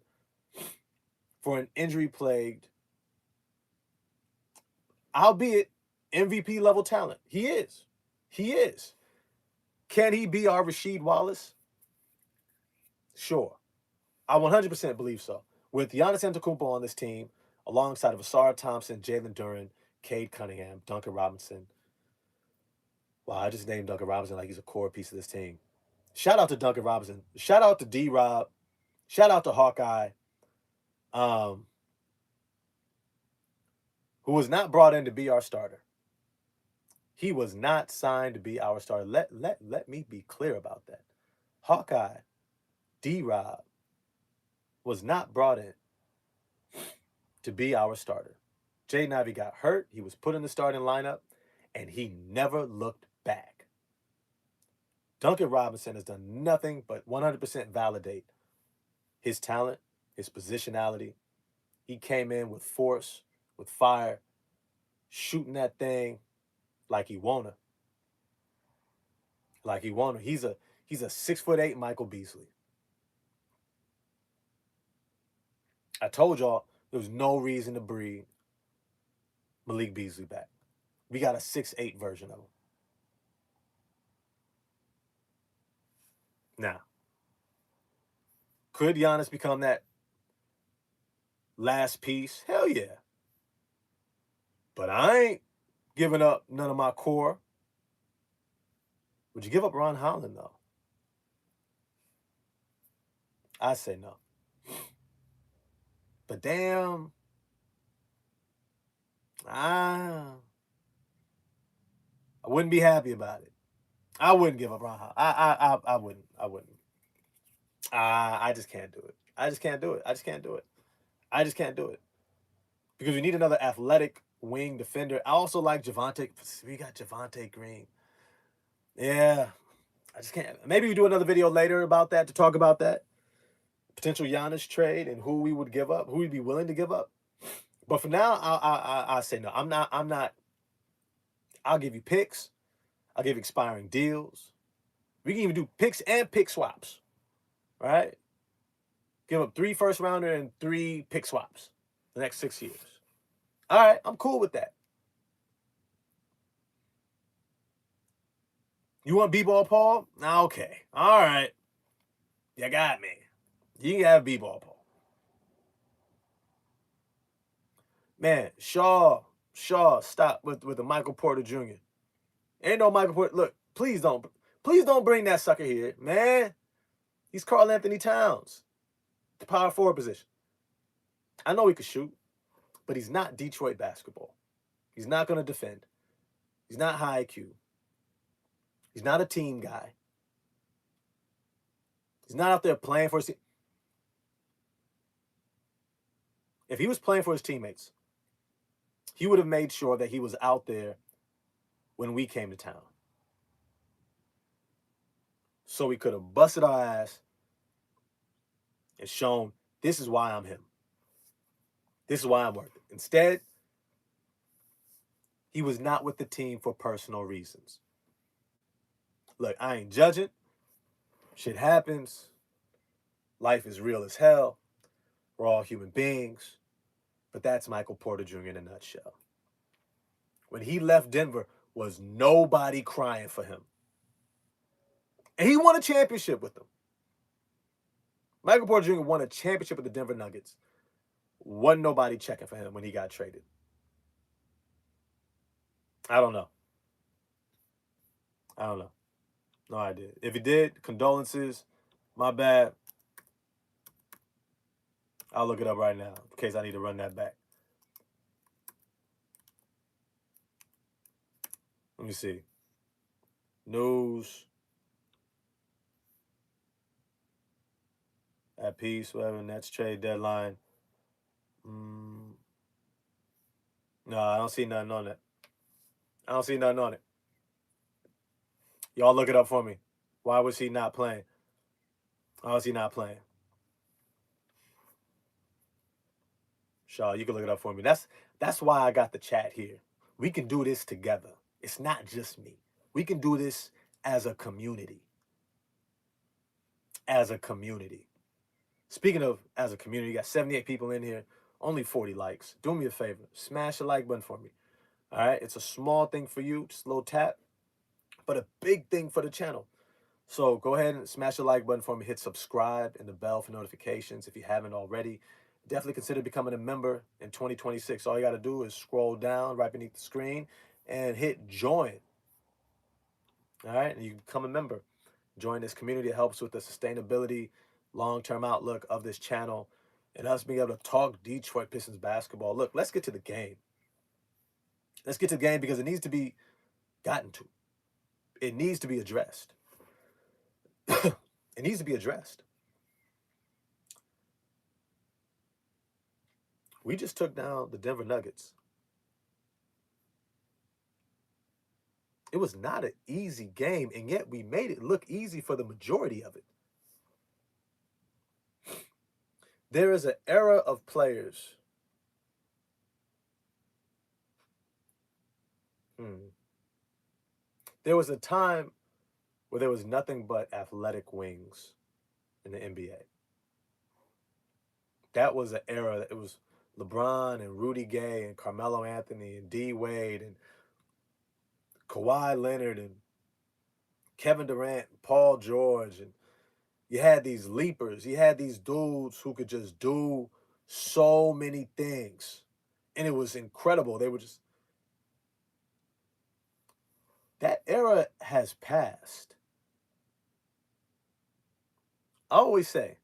for an injury-plagued, albeit MVP level talent. He is. Can he be our Rasheed Wallace? Sure. I 100% believe so. With Giannis Antetokounmpo on this team, alongside of Assar Thompson, Jalen Durren, Cade Cunningham, Duncan Robinson. Wow, I just named Duncan Robinson like he's a core piece of this team. Shout out to Duncan Robinson. Shout out to D-Rob. Shout out to Hawkeye. Who was not brought in to be our starter. He was not signed to be our starter. Let me be clear about that. Hawkeye, D-Rob, was not brought in to be our starter. Jaden Ivey got hurt. He was put in the starting lineup, and he never looked back. Duncan Robinson has done nothing but 100% validate his talent, his positionality. He came in with force, with fire, shooting that thing like he wanna. Like he wanna. He's a 6'8" Michael Beasley. I told y'all there was no reason to bring Malik Beasley back. We got a 6'8" version of him. Now, could Giannis become that last piece? Hell yeah. But I ain't giving up none of my core. Would you give up Ron Holland, though? I say no. But damn, I wouldn't be happy about it. I wouldn't give up Ron Holland. I wouldn't. I wouldn't. I just can't do it. I just can't do it. I just can't do it. I just can't do it. Because we need another athletic wing defender. I also like Javonte. We got Javonte Green. Yeah, I just can't. Maybe we do another video later about that to talk about that potential Giannis trade and who we would give up, who we'd be willing to give up. But for now, I say no. I'm not. I'll give you picks. I'll give you expiring deals. We can even do picks and pick swaps. Right? Give up 3 first rounder and 3 pick swaps the next 6 years. All right, I'm cool with that. You want B-ball Paul? Okay. All right. You got me. You can have B-ball Paul. Man, Shaw, stop with the Michael Porter Jr. Ain't no Michael Porter. Look, please don't bring that sucker here, man. He's Karl Anthony Towns, the power forward position. I know he could shoot, but he's not Detroit basketball. He's not going to defend. He's not high IQ. He's not a team guy. He's not out there playing for his team. If he was playing for his teammates, he would have made sure that he was out there when we came to town. So we could have busted our ass and shown this is why I'm him. This is why I'm worth it. Instead, he was not with the team for personal reasons. Look, I ain't judging. Shit happens. Life is real as hell. We're all human beings. But that's Michael Porter Jr. in a nutshell. When he left Denver, was nobody crying for him. And he won a championship with them. Michael Porter Jr. won a championship with the Denver Nuggets. Wasn't nobody checking for him when he got traded. I don't know. No idea. If he did, condolences. My bad. I'll look it up right now in case I need to run that back. Let me see. News. At peace, whatever. Nets trade deadline. No, I don't see nothing on it. Y'all look it up for me. Why was he not playing? Why was he not playing? Shaw, you can look it up for me. That's why I got the chat here. We can do this together. It's not just me. We can do this as a community. As a community. Speaking of as a community, you got 78 people in here, only 40 likes. Do me a favor. Smash the like button for me. All right? It's a small thing for you, just a little tap, but a big thing for the channel. So go ahead and smash the like button for me. Hit subscribe and the bell for notifications if you haven't already. Definitely consider becoming a member in 2026. All you got to do is scroll down right beneath the screen and hit join. All right? And you become a member. Join this community. It helps with the sustainability, long-term outlook of this channel and us being able to talk Detroit Pistons basketball. Look, let's get to the game. Let's get to the game because it needs to be gotten to. It needs to be addressed. It needs to be addressed. We just took down the Denver Nuggets. It was not an easy game, and yet we made it look easy for the majority of it. There is an era of players There was a time where there was nothing but athletic wings in the NBA. That was an era that it was LeBron and Rudy Gay and Carmelo Anthony and D Wade and Kawhi Leonard and Kevin Durant, and Paul George, and you had these leapers. You had these dudes who could just do so many things. And it was incredible. They were just, that era has passed. I always say,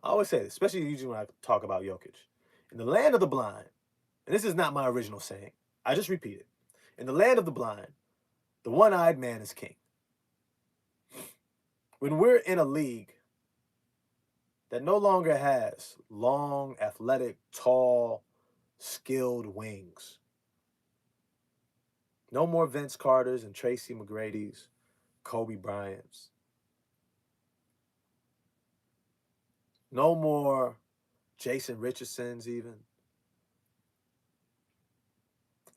especially usually when I talk about Jokic, in the land of the blind, and this is not my original saying, I just repeat it. In the land of the blind, the one-eyed man is king. When we're in a league that no longer has long, athletic, tall, skilled wings, no more Vince Carters and Tracy McGrady's, Kobe Bryant's, no more Jason Richardson's even.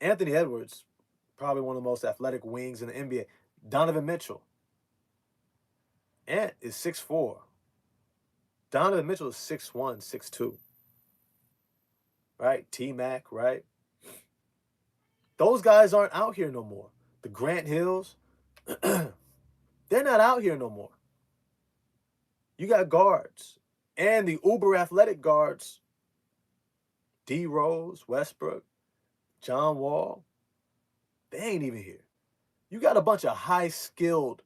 Anthony Edwards, probably one of the most athletic wings in the NBA. Donovan Mitchell. Ant is 6'4". Donovan Mitchell is 6'1", 6'2". Right? T-Mac, right? Those guys aren't out here no more. The Grant Hills, they're not out here no more. You got guards. And the uber athletic guards, D Rose, Westbrook, John Wall, they ain't even here. You got a bunch of high-skilled,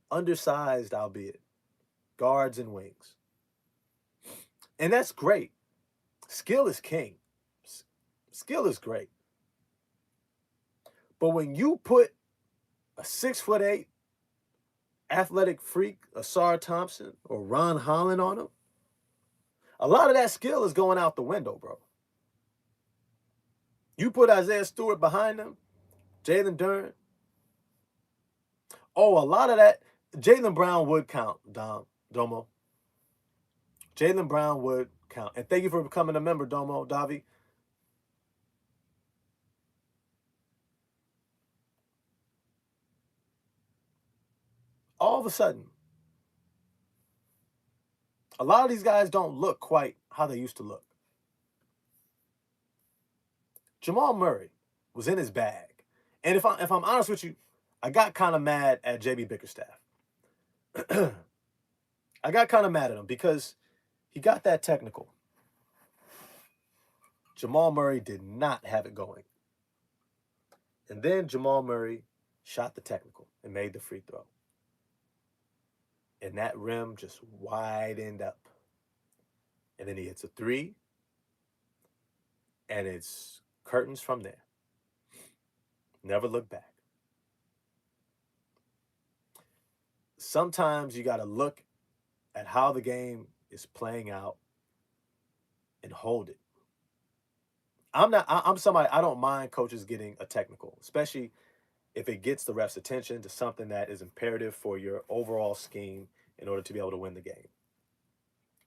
undersized, albeit, guards and wings. And that's great. Skill is king. Skill is great. But when you put a 6'8" athletic freak, Assar Thompson or Ron Holland on him, a lot of that skill is going out the window, bro. You put Isaiah Stewart behind him, Jalen Durren. Oh, a lot of that. Jaylen Brown would count, Domo. Jaylen Brown would count. And thank you for becoming a member, Domo, Davi. All of a sudden, a lot of these guys don't look quite how they used to look. Jamal Murray was in his bag. And if I'm honest with you, I got kind of mad at JB Bickerstaff. I got kind of mad at him because he got that technical. Jamal Murray did not have it going. And then Jamal Murray shot the technical and made the free throw. And that rim just widened up. And then he hits a three. And it's curtains from there. Never look back. Sometimes you got to look at how the game is playing out and hold it. I'm somebody, I don't mind coaches getting a technical, especially if it gets the ref's attention to something that is imperative for your overall scheme in order to be able to win the game.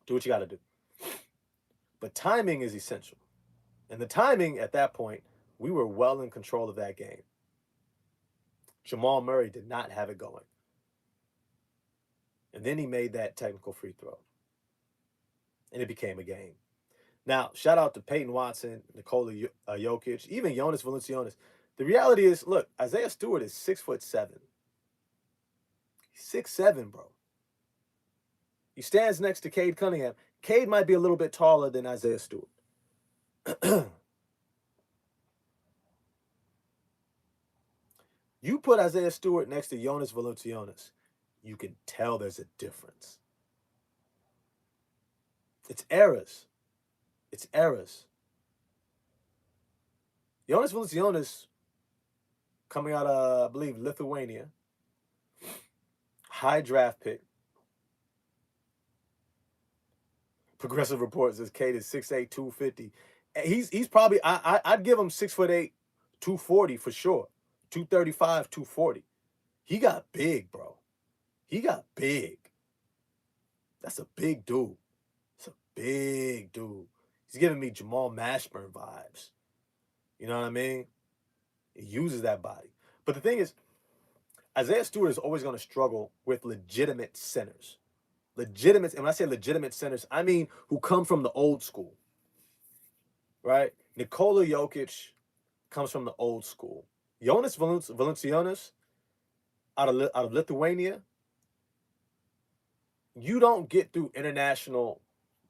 Do what you got to do. But timing is essential. And the timing at that point, we were well in control of that game. Jamal Murray did not have it going. And then he made that technical free throw. And it became a game. Now, shout out to Peyton Watson, Nikola Jokic, even Jonas Valanciunas. The reality is, look, Isaiah Stewart is 6'7". He's 6'7", bro. He stands next to Cade Cunningham. Cade might be a little bit taller than Isaiah Stewart. You put Isaiah Stewart next to Jonas Valanciunas, you can tell there's a difference. It's eras. It's eras. Jonas Valanciunas, coming out of, I believe, Lithuania, high draft pick. Progressive Report says Cade is 6'8", 250. He's probably, I'd give him 6'8", 240 for sure. 235, 240. He got big, bro. He got big. That's a big dude. It's a big dude. He's giving me Jamal Mashburn vibes. You know what I mean? He uses that body. But the thing is, Isaiah Stewart is always going to struggle with legitimate centers. Legitimate, and when I say legitimate centers, I mean who come from the old school, right? Nikola Jokic comes from the old school. Jonas Valanciunas out of Lithuania, you don't get through international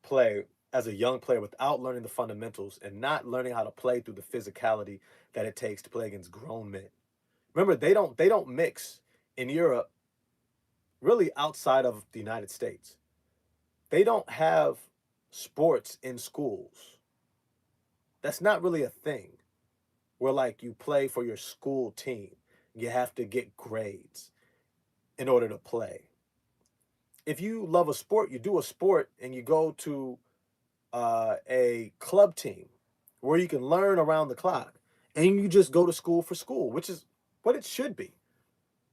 play as a young player without learning the fundamentals and not learning how to play through the physicality that it takes to play against grown men. Remember, they don't mix in Europe, really outside of the United States. They don't have sports in schools. That's not really a thing. Where like you play for your school team, you have to get grades in order to play. If you love a sport, you do a sport and you go to a club team where you can learn around the clock, and you just go to school, which is what it should be.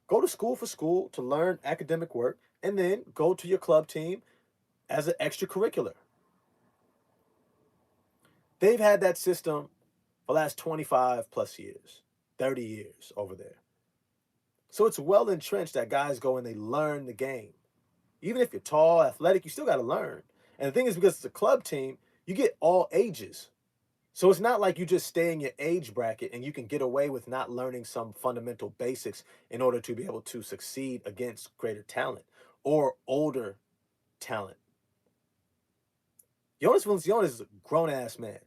Go to school for school to learn academic work, and then go to your club team as an extracurricular. They've had that system for the last 25 plus years, 30 years over there. So it's well entrenched that guys go and they learn the game. Even if you're tall, athletic, you still got to learn. And the thing is, because it's a club team, you get all ages. So it's not like you just stay in your age bracket and you can get away with not learning some fundamental basics in order to be able to succeed against greater talent or older talent. Jonas Valanciunas is a grown-ass man,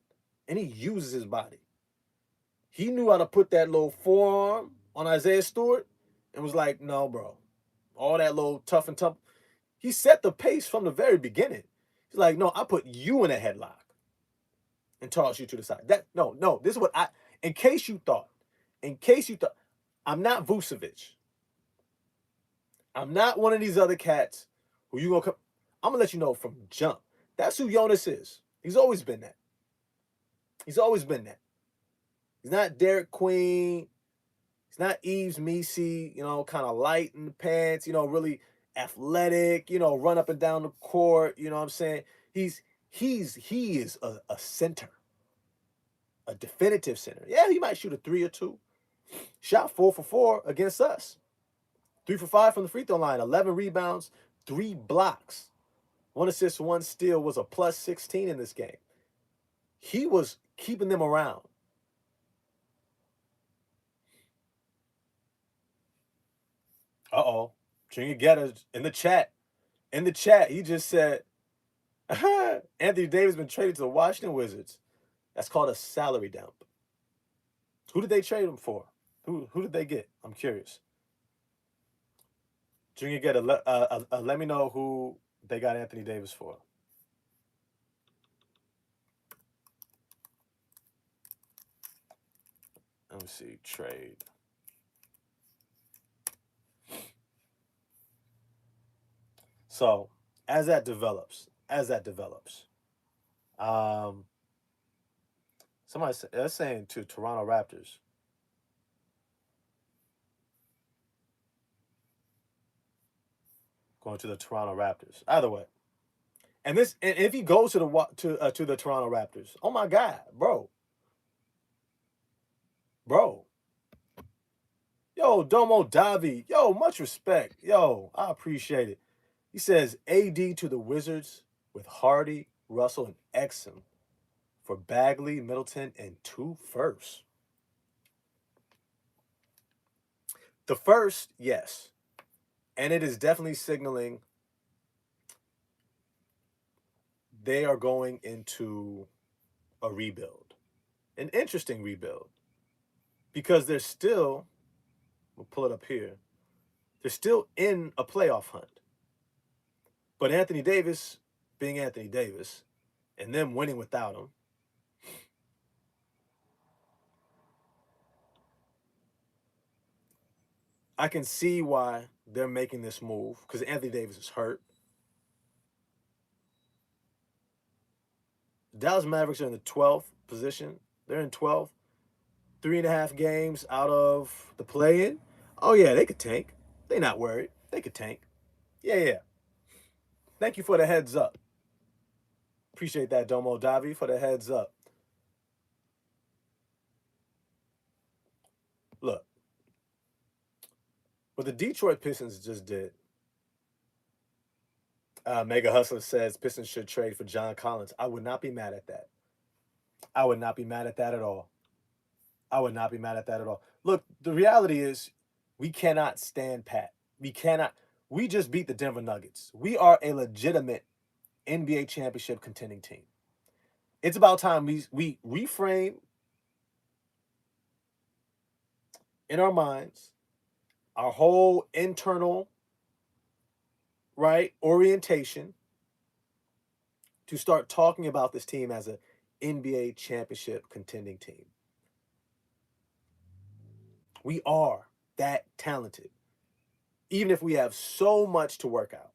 and he uses his body. He knew how to put that little forearm on Isaiah Stewart and was like, no, bro. All that little tough and tough. He set the pace from the very beginning. He's like, no, I put you in a headlock and toss you to the side. No, this is what in case you thought, I'm not Vucevic. I'm not one of these other cats who you gonna come. I'm gonna let you know from jump. That's who Jonas is. He's always been that. He's always been that. He's not Derek Queen. He's not Yves Missi, kind of light in the pants, really athletic, run up and down the court, you know what I'm saying? He is a center, a definitive center. Yeah, he might shoot a 3 or 2. Shot 4 for 4 against us. 3 for 5 from the free throw line, 11 rebounds, 3 blocks. 1 assist, 1 steal, was a plus 16 in this game. He was keeping them around. Uh-oh. Junior Getters in the chat. He just said, Anthony Davis been traded to the Washington Wizards. That's called a salary dump. Who did they trade him for? Who did they get? I'm curious. Junior Getter, let me know who they got Anthony Davis for. Let me see. Trade. So as that develops, they're saying to Toronto Raptors. Going to the Toronto Raptors. Either way. And if he goes to the Toronto Raptors, oh my God, bro. Yo, Domo Davi. Yo, much respect. Yo, I appreciate it. He says AD to the Wizards with Hardy, Russell, and Exum for Bagley, Middleton, and 2 firsts. The first, yes. And it is definitely signaling they are going into a rebuild. An interesting rebuild. Because they're still, we'll pull it up here, they're still in a playoff hunt. But Anthony Davis being Anthony Davis and them winning without him, I can see why they're making this move, because Anthony Davis is hurt. The Dallas Mavericks are in the 12th position. They're in 12th. 3.5 games out of the play-in. Oh, yeah, they could tank. They're not worried. They could tank. Yeah. Thank you for the heads up. Appreciate that, Domo Davi, for the heads up. Look, what the Detroit Pistons just did. Mega Hustler says Pistons should trade for John Collins. I would not be mad at that. I would not be mad at that at all. I would not be mad at that at all. Look, the reality is we cannot stand pat. We cannot. We just beat the Denver Nuggets. We are a legitimate NBA championship contending team. It's about time we reframe in our minds our whole internal orientation to start talking about this team as an NBA championship contending team. We are that talented, even if we have so much to work out.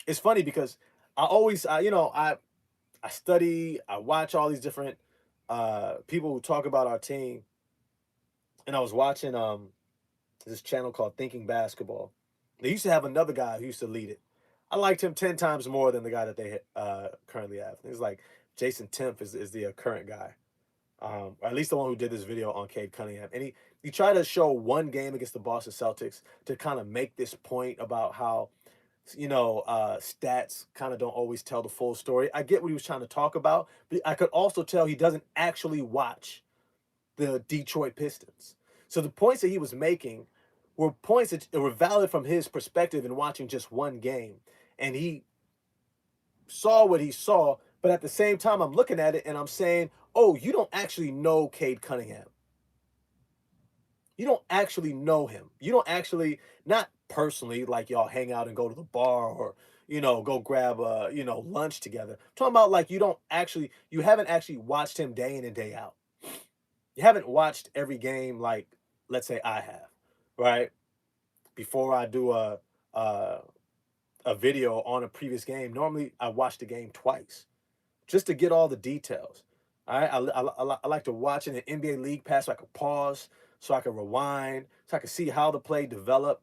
It's funny because I study, I watch all these different people who talk about our team, and I was watching this channel called Thinking Basketball. They used to have another guy who used to lead it. I liked him 10 times more than the guy that they currently have. It's like Jason Timpf is the current guy. Or at least the one who did this video on Cade Cunningham. And he tried to show one game against the Boston Celtics to kind of make this point about how, stats kind of don't always tell the full story. I get what he was trying to talk about, but I could also tell he doesn't actually watch the Detroit Pistons. So the points that he was making were points that were valid from his perspective in watching just one game. And he saw what he saw, but at the same time, I'm looking at it and I'm saying, oh, you don't actually know Cade Cunningham. You don't actually know him. You don't actually, not personally, like y'all hang out and go to the bar or, go grab, lunch together. I'm talking about like you haven't actually watched him day in and day out. You haven't watched every game like, let's say I have, right? Before I do a video on a previous game, normally I watch the game twice just to get all the details. All right, I like to watch in an NBA League Pass so I can pause, so I can rewind, so I can see how the play developed.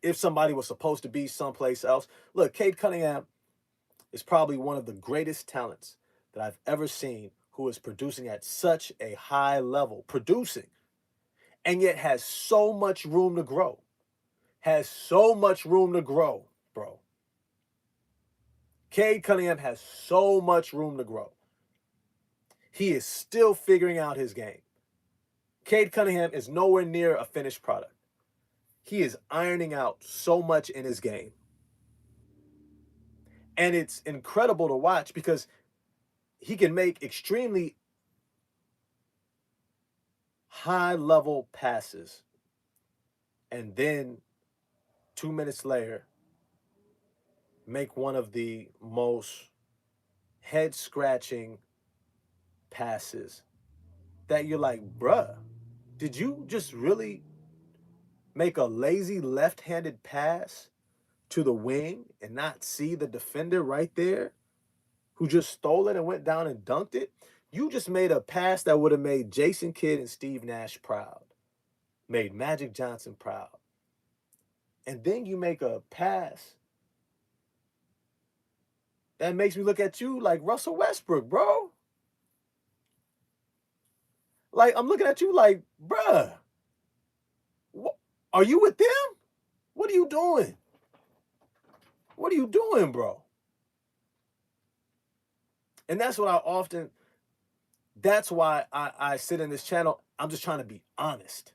If somebody was supposed to be someplace else. Look, Cade Cunningham is probably one of the greatest talents that I've ever seen who is producing at such a high level, and yet has so much room to grow. Has so much room to grow, bro. Cade Cunningham has so much room to grow. He is still figuring out his game. Cade Cunningham is nowhere near a finished product. He is ironing out so much in his game. And it's incredible to watch because he can make extremely high-level passes. And then 2 minutes later, make one of the most head-scratching passes that you're like, bruh, did you just really make a lazy left-handed pass to the wing and not see the defender right there who just stole it and went down and dunked it? You just made a pass that would have made Jason Kidd and Steve Nash proud, made Magic Johnson proud. And then you make a pass that makes me look at you like Russell Westbrook, bro. Like, I'm looking at you like, bruh, are you with them? What are you doing? What are you doing, bro? And that's what that's why I sit in this channel. I'm just trying to be honest.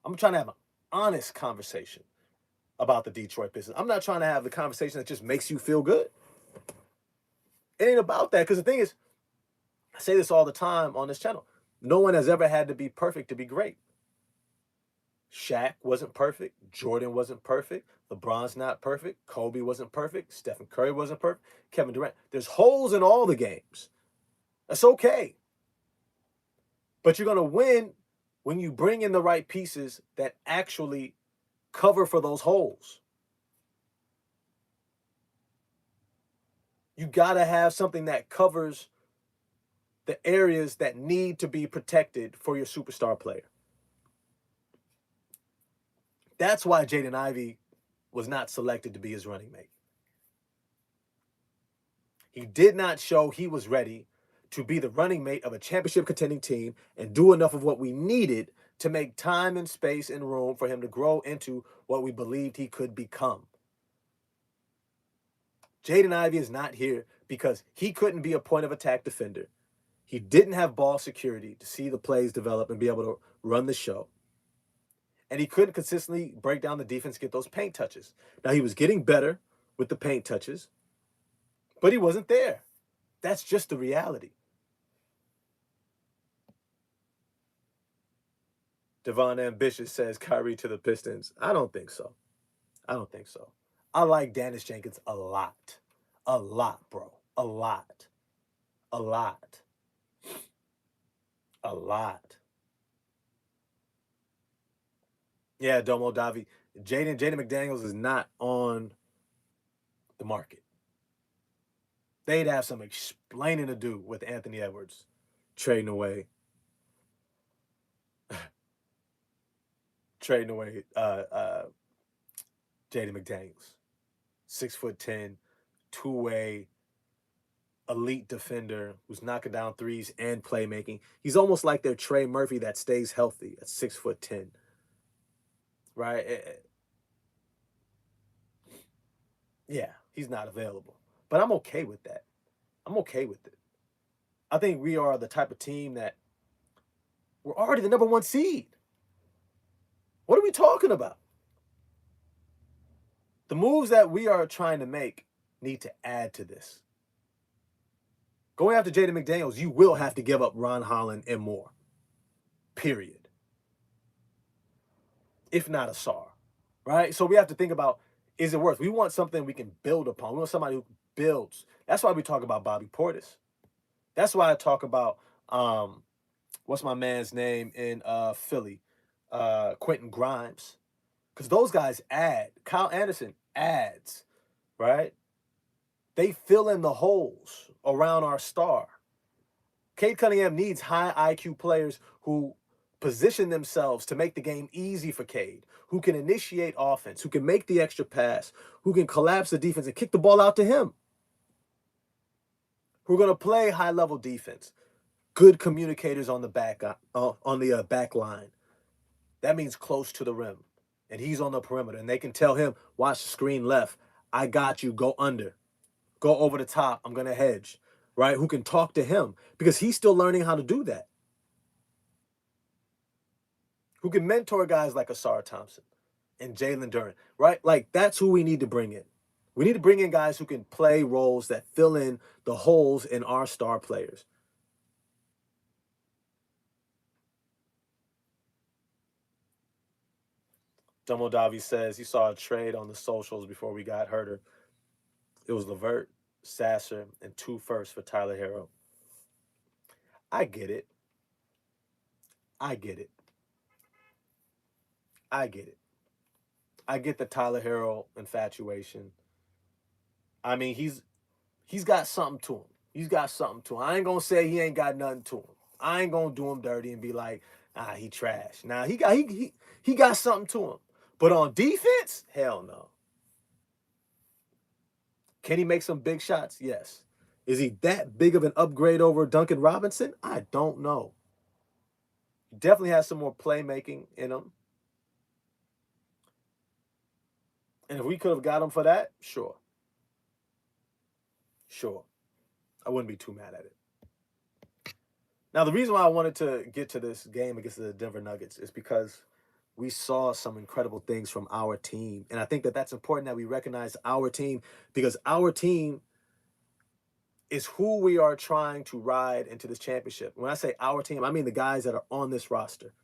I'm trying to have an honest conversation about the Detroit Pistons. I'm not trying to have the conversation that just makes you feel good. It ain't about that, because the thing is, I say this all the time on this channel. No one has ever had to be perfect to be great. Shaq wasn't perfect. Jordan wasn't perfect. LeBron's not perfect. Kobe wasn't perfect. Stephen Curry wasn't perfect. Kevin Durant. There's holes in all the games. That's okay. But you're going to win when you bring in the right pieces that actually cover for those holes. You got to have something that covers the areas that need to be protected for your superstar player. That's why Jaden Ivey was not selected to be his running mate. He did not show he was ready to be the running mate of a championship contending team and do enough of what we needed to make time and space and room for him to grow into what we believed he could become. Jaden Ivey is not here because he couldn't be a point of attack defender. He didn't have ball security to see the plays develop and be able to run the show. And he couldn't consistently break down the defense, get those paint touches. Now, he was getting better with the paint touches, but he wasn't there. That's just the reality. Devon Ambitious says Kyrie to the Pistons. I don't think so. I don't think so. I like Dennis Jenkins a lot. A lot, bro. A lot. A lot. A lot. Yeah, Domo Davi. Jaden McDaniels is not on the market. They'd have some explaining to do with Anthony Edwards trading away. Trading away Jaden McDaniels. 6'10", two-way, elite defender who's knocking down threes and playmaking. He's almost like their Trey Murphy that stays healthy at 6'10", right? Yeah, he's not available. But I'm okay with that. I'm okay with it. I think we are the type of team that we're already the number one seed. What are we talking about? The moves that we are trying to make need to add to this. Going after Jaden McDaniels, you will have to give up Ron Holland and more. Period. If not Assar. Right? So we have to think about, is it worth? We want something we can build upon. We want somebody who builds. That's why we talk about Bobby Portis. That's why I talk about what's my man's name in Philly? Quentin Grimes. Because those guys add. Kyle Anderson adds, right? They fill in the holes around our star. Cade Cunningham needs high IQ players who position themselves to make the game easy for Cade, who can initiate offense, who can make the extra pass, who can collapse the defense and kick the ball out to him, who are going to play high-level defense, good communicators on the back line. That means close to the rim, and he's on the perimeter, and they can tell him, watch the screen left. I got you. Go under. Go over the top. I'm going to hedge, right? Who can talk to him because he's still learning how to do that. Who can mentor guys like Assar Thompson and Jalen Durren, right? Like, that's who we need to bring in. We need to bring in guys who can play roles that fill in the holes in our star players. Domo Davi says he saw a trade on the socials before we got Herter. It was Levert, Sasser, and 2 firsts for Tyler Hero. I get it. I get it. I get it. I get the Tyler Hero infatuation. I mean, he's got something to him. He's got something to him. I ain't gonna say he ain't got nothing to him. I ain't gonna do him dirty and be like, he trash. Now he got something to him. But on defense, hell no. Can he make some big shots? Yes. Is he that big of an upgrade over Duncan Robinson? I don't know. He definitely has some more playmaking in him. And if we could have got him for that, sure. Sure. I wouldn't be too mad at it. Now, the reason why I wanted to get to this game against the Denver Nuggets is because we saw some incredible things from our team. And I think that that's important that we recognize our team because our team is who we are trying to ride into this championship. When I say our team, I mean the guys that are on this roster.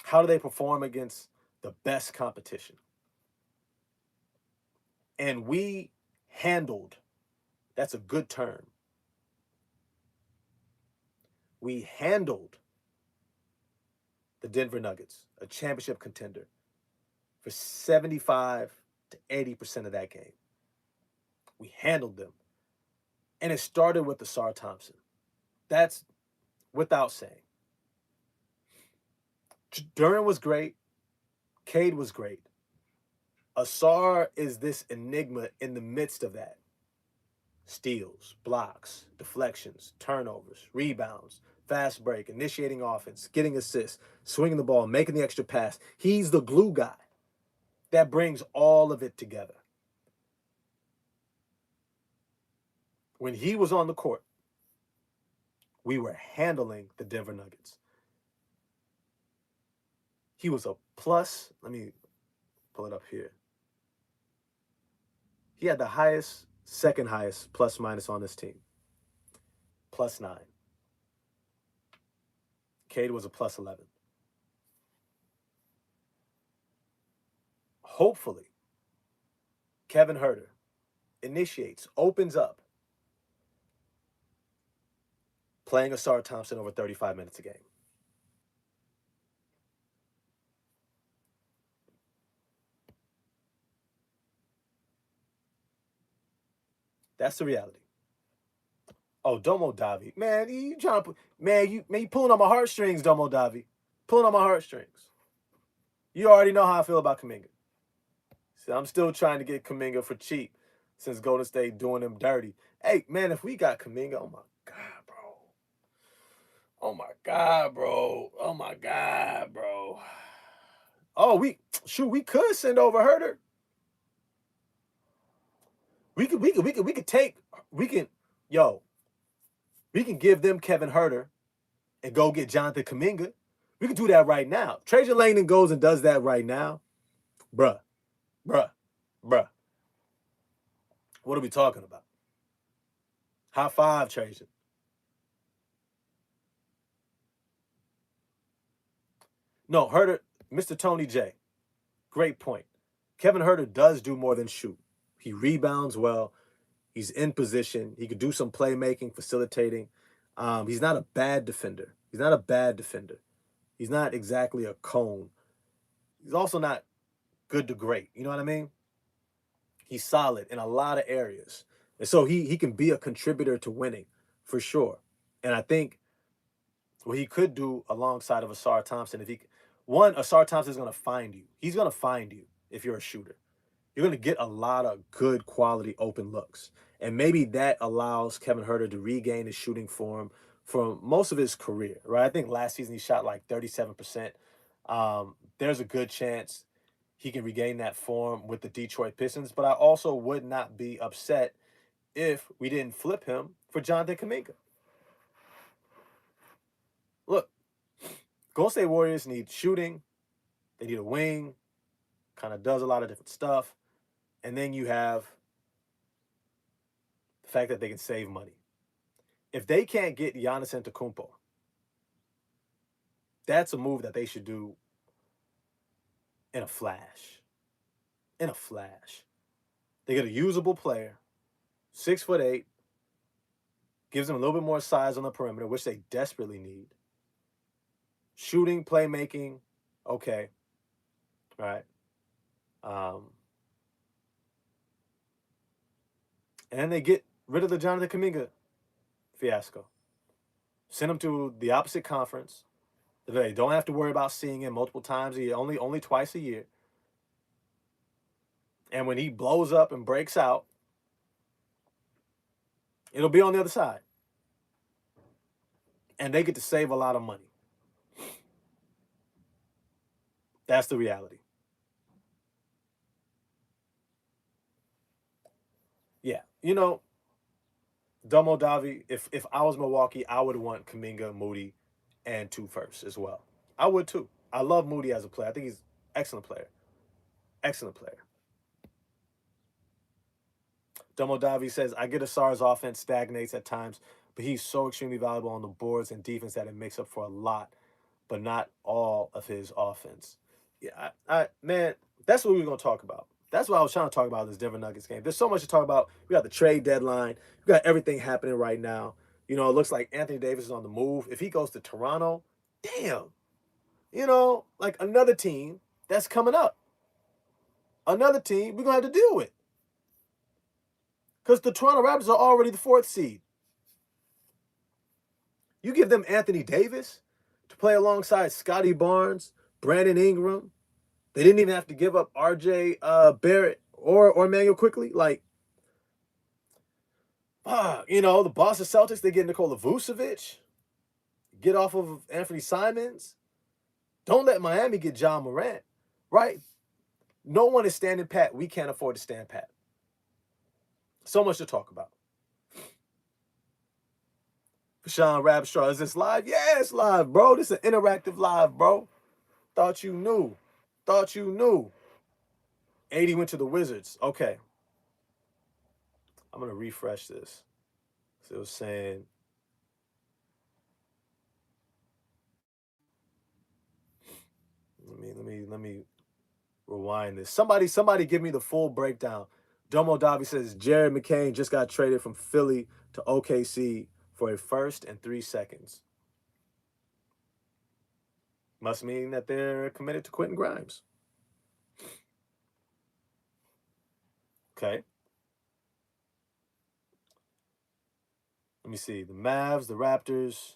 How do they perform against the best competition? And we handled, that's a good term. We handled the Denver Nuggets, a championship contender, for 75 to 80% of that game. We handled them. And it started with Assar Thompson. That's without saying. Durren was great. Cade was great. Assar is this enigma in the midst of that. Steals, blocks, deflections, turnovers, rebounds, fast break, initiating offense, getting assists, swinging the ball, making the extra pass. He's the glue guy that brings all of it together. When he was on the court, we were handling the Denver Nuggets. He was a plus. Let me pull it up here. He had the highest, second highest plus minus on this team, +9. Cade was a +11. Hopefully, Kevin Huerter initiates, opens up, playing Assar Thompson over 35 minutes a game. That's the reality. Oh, Domo Davi. Man, you trying to you pulling on my heartstrings, Domo Davi. Pulling on my heartstrings. You already know how I feel about Kuminga. See, I'm still trying to get Kuminga for cheap since Golden State doing him dirty. Hey, man, if we got Kuminga, oh my God, bro. Oh my God, bro. Oh my God, bro. Oh, we could send over Huerter. We can give them Kevin Huerter and go get Jonathan Kuminga. We can do that right now. Trajan Langdon goes and does that right now. Bruh. What are we talking about? High five, Trajan. No, Huerter, Mr. Tony J. Great point. Kevin Huerter does do more than shoot. He rebounds well. He's in position. He could do some playmaking, facilitating. He's not a bad defender. He's not exactly a cone. He's also not good to great. You know what I mean? He's solid in a lot of areas. And so he can be a contributor to winning for sure. And I think what he could do alongside of Assar Thompson, Assar Thompson is going to find you. He's going to find you if you're a shooter. You're going to get a lot of good quality open looks. And maybe that allows Kevin Huerter to regain his shooting form from most of his career, right? I think last season he shot like 37%. There's a good chance he can regain that form with the Detroit Pistons, but I also would not be upset if we didn't flip him for Jonathan Kuminga. Look, Golden State Warriors need shooting. They need a wing, kind of does a lot of different stuff. And then you have the fact that they can save money. If they can't get Giannis Antetokounmpo, that's a move that they should do in a flash. They get a usable player, 6'8", gives them a little bit more size on the perimeter, which they desperately need. Shooting, playmaking, okay. Right. And then they get rid of the Jonathan Kuminga fiasco. Send him to the opposite conference. They don't have to worry about seeing him multiple times a year, only twice a year. And when he blows up and breaks out, it'll be on the other side. And they get to save a lot of money. That's the reality. Yeah. You know, Domo Davi, if I was Milwaukee, I would want Kuminga, Moody, and 2 firsts as well. I would too. I love Moody as a player. I think he's an excellent player. Excellent player. Domo Davi says, I get Assar's offense stagnates at times, but he's so extremely valuable on the boards and defense that it makes up for a lot, but not all of his offense. Yeah, man, that's what we were going to talk about. That's what I was trying to talk about this Denver Nuggets game. There's so much to talk about. We got the trade deadline. We got everything happening right now. You know, it looks like Anthony Davis is on the move. If he goes to Toronto, damn. You know, like another team that's coming up. Another team we're going to have to deal with. Because the Toronto Raptors are already the 4th seed. You give them Anthony Davis to play alongside Scotty Barnes, Brandon Ingram. They didn't even have to give up R.J. Barrett or Emmanuel Quickly. Like, you know, the Boston Celtics, they get Nikola Vucevic. get off of Anthony Simons. Don't let Miami get John Morant, right? No one is standing pat. We can't afford to stand pat. So much to talk about. Sean Rabstraw, is this live? Yeah, it's live, bro. This is an interactive live, bro. Thought you knew. Thought you knew. 80 went to the Wizards. Okay. I'm going to refresh this. So it was saying, let me rewind this. Somebody give me the full breakdown. Domo Davi says Jared McCain just got traded from Philly to OKC for a first and 3 seconds. Must mean that they're committed to Quentin Grimes. Okay. Let me see. The Mavs, the Raptors.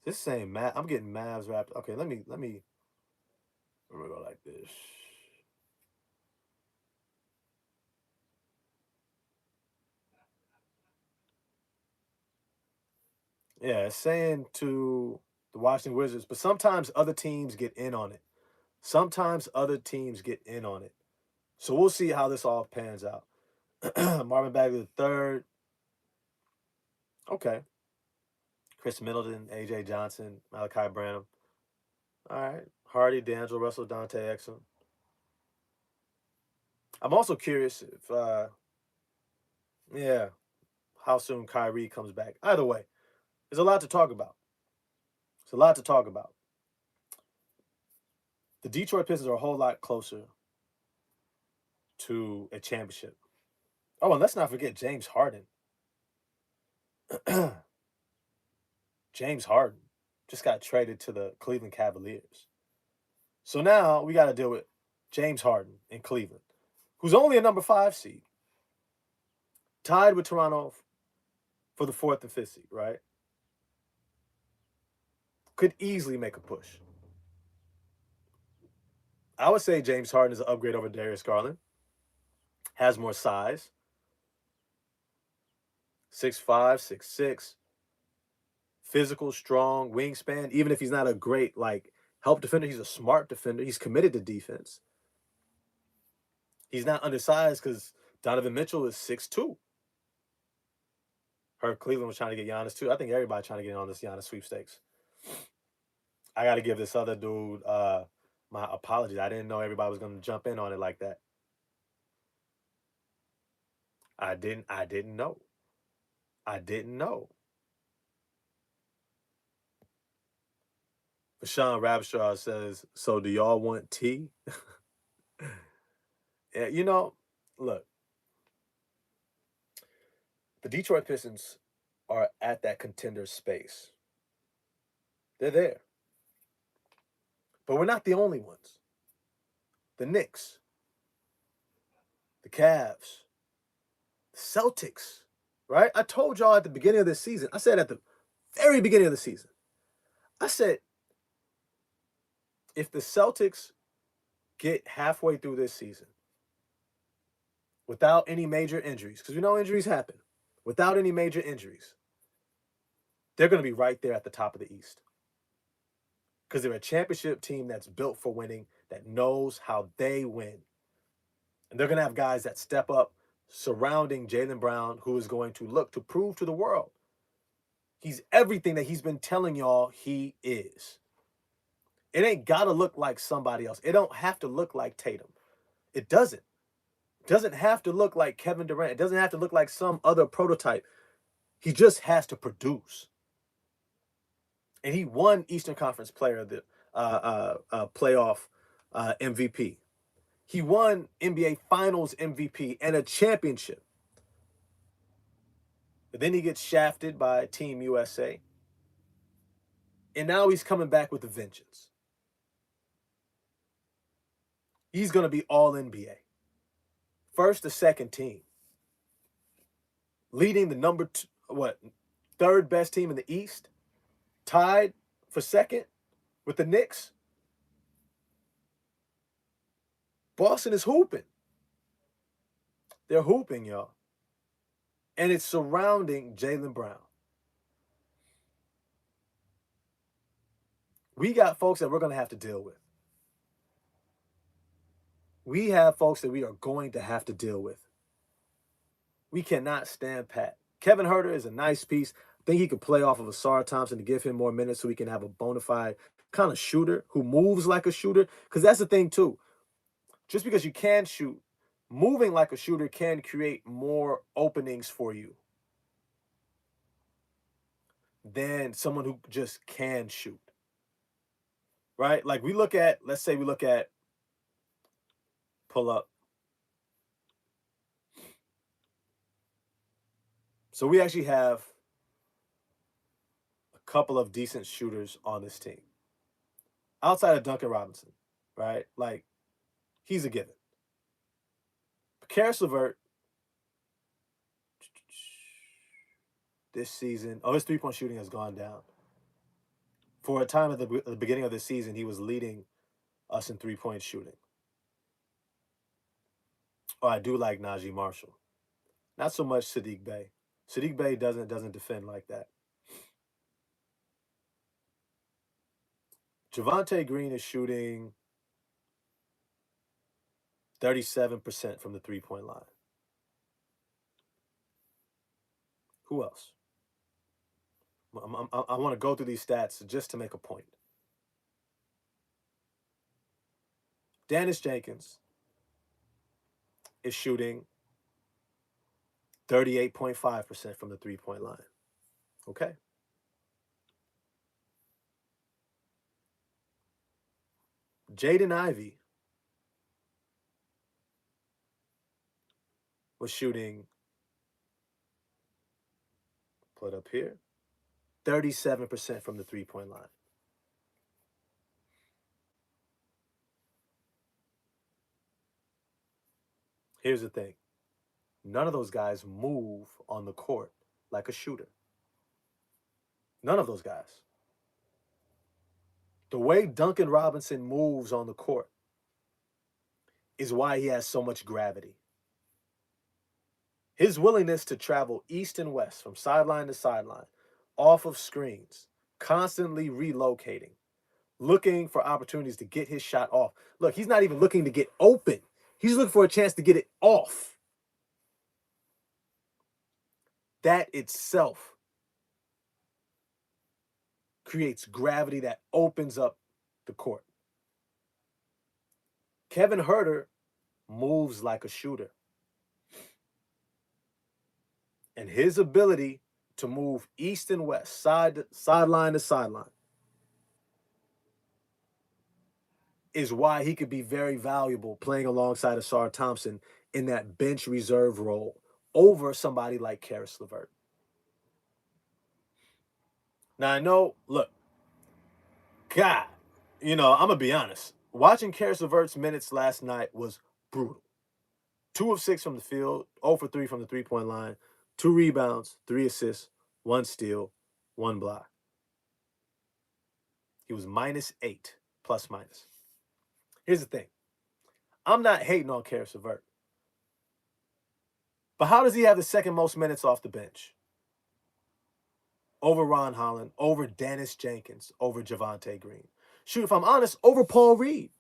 This same Mav. I'm getting Mavs, Raptors. Okay, let me. We're gonna go like this. Yeah, it's saying to the Washington Wizards, but sometimes other teams get in on it. Sometimes other teams get in on it. So we'll see how this all pans out. Marvin Bagley III. Okay. Chris Middleton, AJ Johnson, Malachi Branham. All right. Hardy, D'Angelo Russell, Dante Exum. I'm also curious if, yeah, how soon Kyrie comes back. Either way, there's a lot to talk about. There's a lot to talk about. The Detroit Pistons are a whole lot closer to a championship. Oh, and let's not forget James Harden. James Harden just got traded to the Cleveland Cavaliers. So now we got to deal with James Harden in Cleveland, who's only a number 5 seed, tied with Toronto for the 4th and 5th seed, right? Could easily make a push. I would say James Harden is an upgrade over Darius Garland. Has more size. 6'5", 6'6". Physical, strong, wingspan. Even if he's not a great help defender, he's a smart defender. He's committed to defense. He's not undersized because Donovan Mitchell is 6'2". Heard Cleveland was trying to get Giannis too. I think everybody trying to get on this Giannis sweepstakes. I got to give this other dude my apologies. I didn't know everybody was going to jump in on it like that. I didn't know. I didn't know. Sean Rabstraw says, so do y'all want tea? Yeah, look. The Detroit Pistons are at that contender space. They're there. But we're not the only ones. The Knicks, the Cavs, the Celtics, right? I told y'all at the beginning of this season, I said at the very beginning of the season, I said, if the Celtics get halfway through this season without any major injuries, because we know injuries happen, without any major injuries, they're going to be right there at the top of the East. Because they're a championship team that's built for winning, that knows how they win. And they're going to have guys that step up surrounding Jaylen Brown, who is going to look to prove to the world he's everything that he's been telling y'all he is. It ain't got to look like somebody else. It don't have to look like Tatum. It doesn't. It doesn't have to look like Kevin Durant. It doesn't have to look like some other prototype. He just has to produce. And he won Eastern Conference Player of the playoff MVP. He won NBA Finals MVP and a championship. But then he gets shafted by Team USA. And now he's coming back with a vengeance. He's going to be all NBA. First to second team. Leading the third best team in the East. Tied for second with the Knicks. Boston is hooping. They're hooping, y'all. And it's surrounding Jaylen Brown. We got folks that we're going to have to deal with. We have folks that we are going to have to deal with. We cannot stand pat. Kevin Huerter is a nice piece. I think he could play off of Assar Thompson to give him more minutes so we can have a bona fide kind of shooter who moves like a shooter. Because that's the thing, too. Just because you can shoot, moving like a shooter can create more openings for you than someone who just can shoot. Right? Like we look at, let's say we look at pull up. So we actually have a couple of decent shooters on this team. Outside of Duncan Robinson, right? Like, he's a given. Karis LeVert, this season, his three-point shooting has gone down. For a time at the beginning of the season, he was leading us in three-point shooting. Oh, I do like Najee Marshall. Not so much Sadiq Bey. Sadiq Bey doesn't defend like that. Javonte Green is shooting 37% from the three-point line. Who else? I want to go through these stats just to make a point. Dennis Jenkins is shooting 38.5% from the three-point line. Okay. Jaden Ivey was shooting, put up here, 37% from the three-point line. Here's the thing. None of those guys move on the court like a shooter. None of those guys. The way Duncan Robinson moves on the court is why he has so much gravity. His willingness to travel east and west from sideline to sideline, off of screens, constantly relocating, looking for opportunities to get his shot off. Look, he's not even looking to get open. He's looking for a chance to get it off. That itself creates gravity that opens up the court. Kevin Huerter moves like a shooter. And his ability to move east and west, sideline to sideline, is why he could be very valuable playing alongside Assar Thompson in that bench reserve role over somebody like Karis LeVert. Now, I know, look, God, I'm going to be honest. Watching Karis LeVert's minutes last night was brutal. 2 of 6 from the field, 0 for 3 from the three-point line, 2 rebounds, 3 assists, 1 steal, 1 block. He was -8, plus minus. Here's the thing. I'm not hating on Karis LeVert. But how does he have the second most minutes off the bench? Over Ron Holland, over Dennis Jenkins, over Javonte Green. Shoot, if I'm honest, over Paul Reed.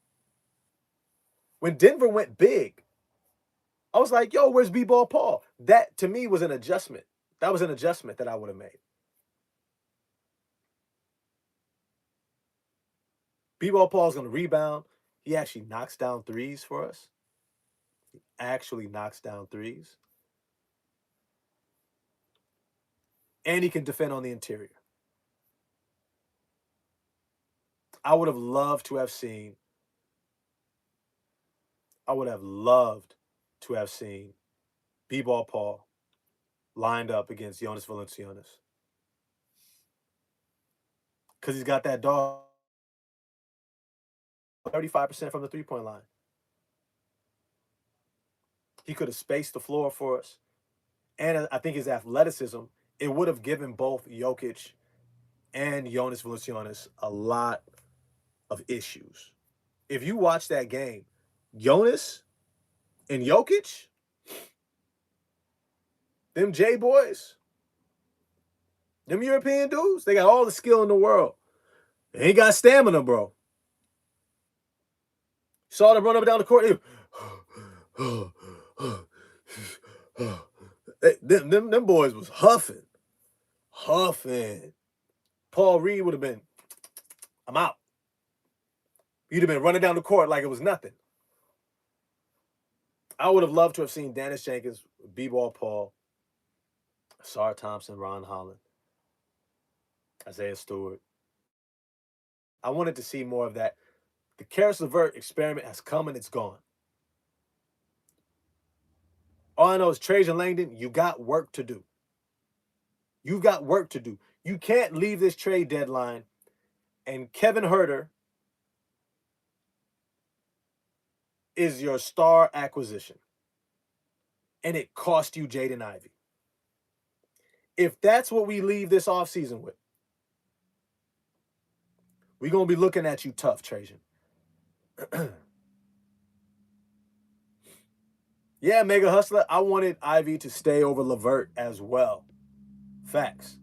When Denver went big, I was like, yo, where's B-Ball Paul? That, to me, was an adjustment. That was an adjustment that I would have made. B-Ball Paul's going to rebound. He actually knocks down threes for us. He actually knocks down threes. And he can defend on the interior. I would have loved to have seen B-Ball Paul lined up against Jonas Valanciunas. Because he's got that dog 35% from the three-point line. He could have spaced the floor for us. And I think his athleticism, it would have given both Jokic and Jonas Valanciunas a lot of issues. If you watch that game, Jonas and Jokic, them J-boys, them European dudes, they got all the skill in the world. They ain't got stamina, bro. Saw them run up and down the court. Them boys was huffing. Paul Reed would have been, I'm out. You'd have been running down the court like it was nothing. I would have loved to have seen Dennis Jenkins, B-Ball Paul, Assar Thompson, Ron Holland, Isaiah Stewart. I wanted to see more of that. The Karis LeVert experiment has come and it's gone. All I know is Trajan Langdon, you got work to do. You've got work to do. You can't leave this trade deadline and Kevin Huerter is your star acquisition. And it cost you Jaden Ivey. If that's what we leave this offseason with, we're going to be looking at you tough, Trajan. Yeah, Mega Hustler, I wanted Ivy to stay over LeVert as well. Facts.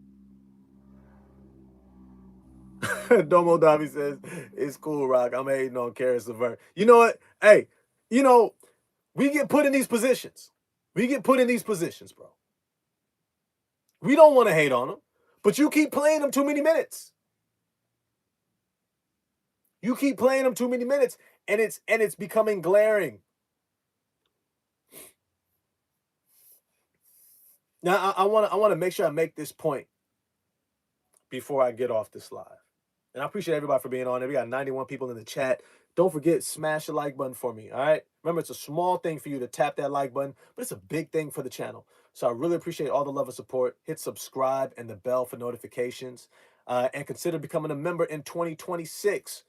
Domo Dobby says, it's cool, Rock. I'm hating on Karis LeVert. You know what? Hey, we get put in these positions. Bro. We don't want to hate on them, but you keep playing them too many minutes. And it's becoming glaring. Now, I want to make sure I make this point before I get off this live. And I appreciate everybody for being on there. We got 91 people in the chat. Don't forget, smash the like button for me, all right? Remember, it's a small thing for you to tap that like button, but it's a big thing for the channel. So I really appreciate all the love and support. Hit subscribe and the bell for notifications. And consider becoming a member in 2026,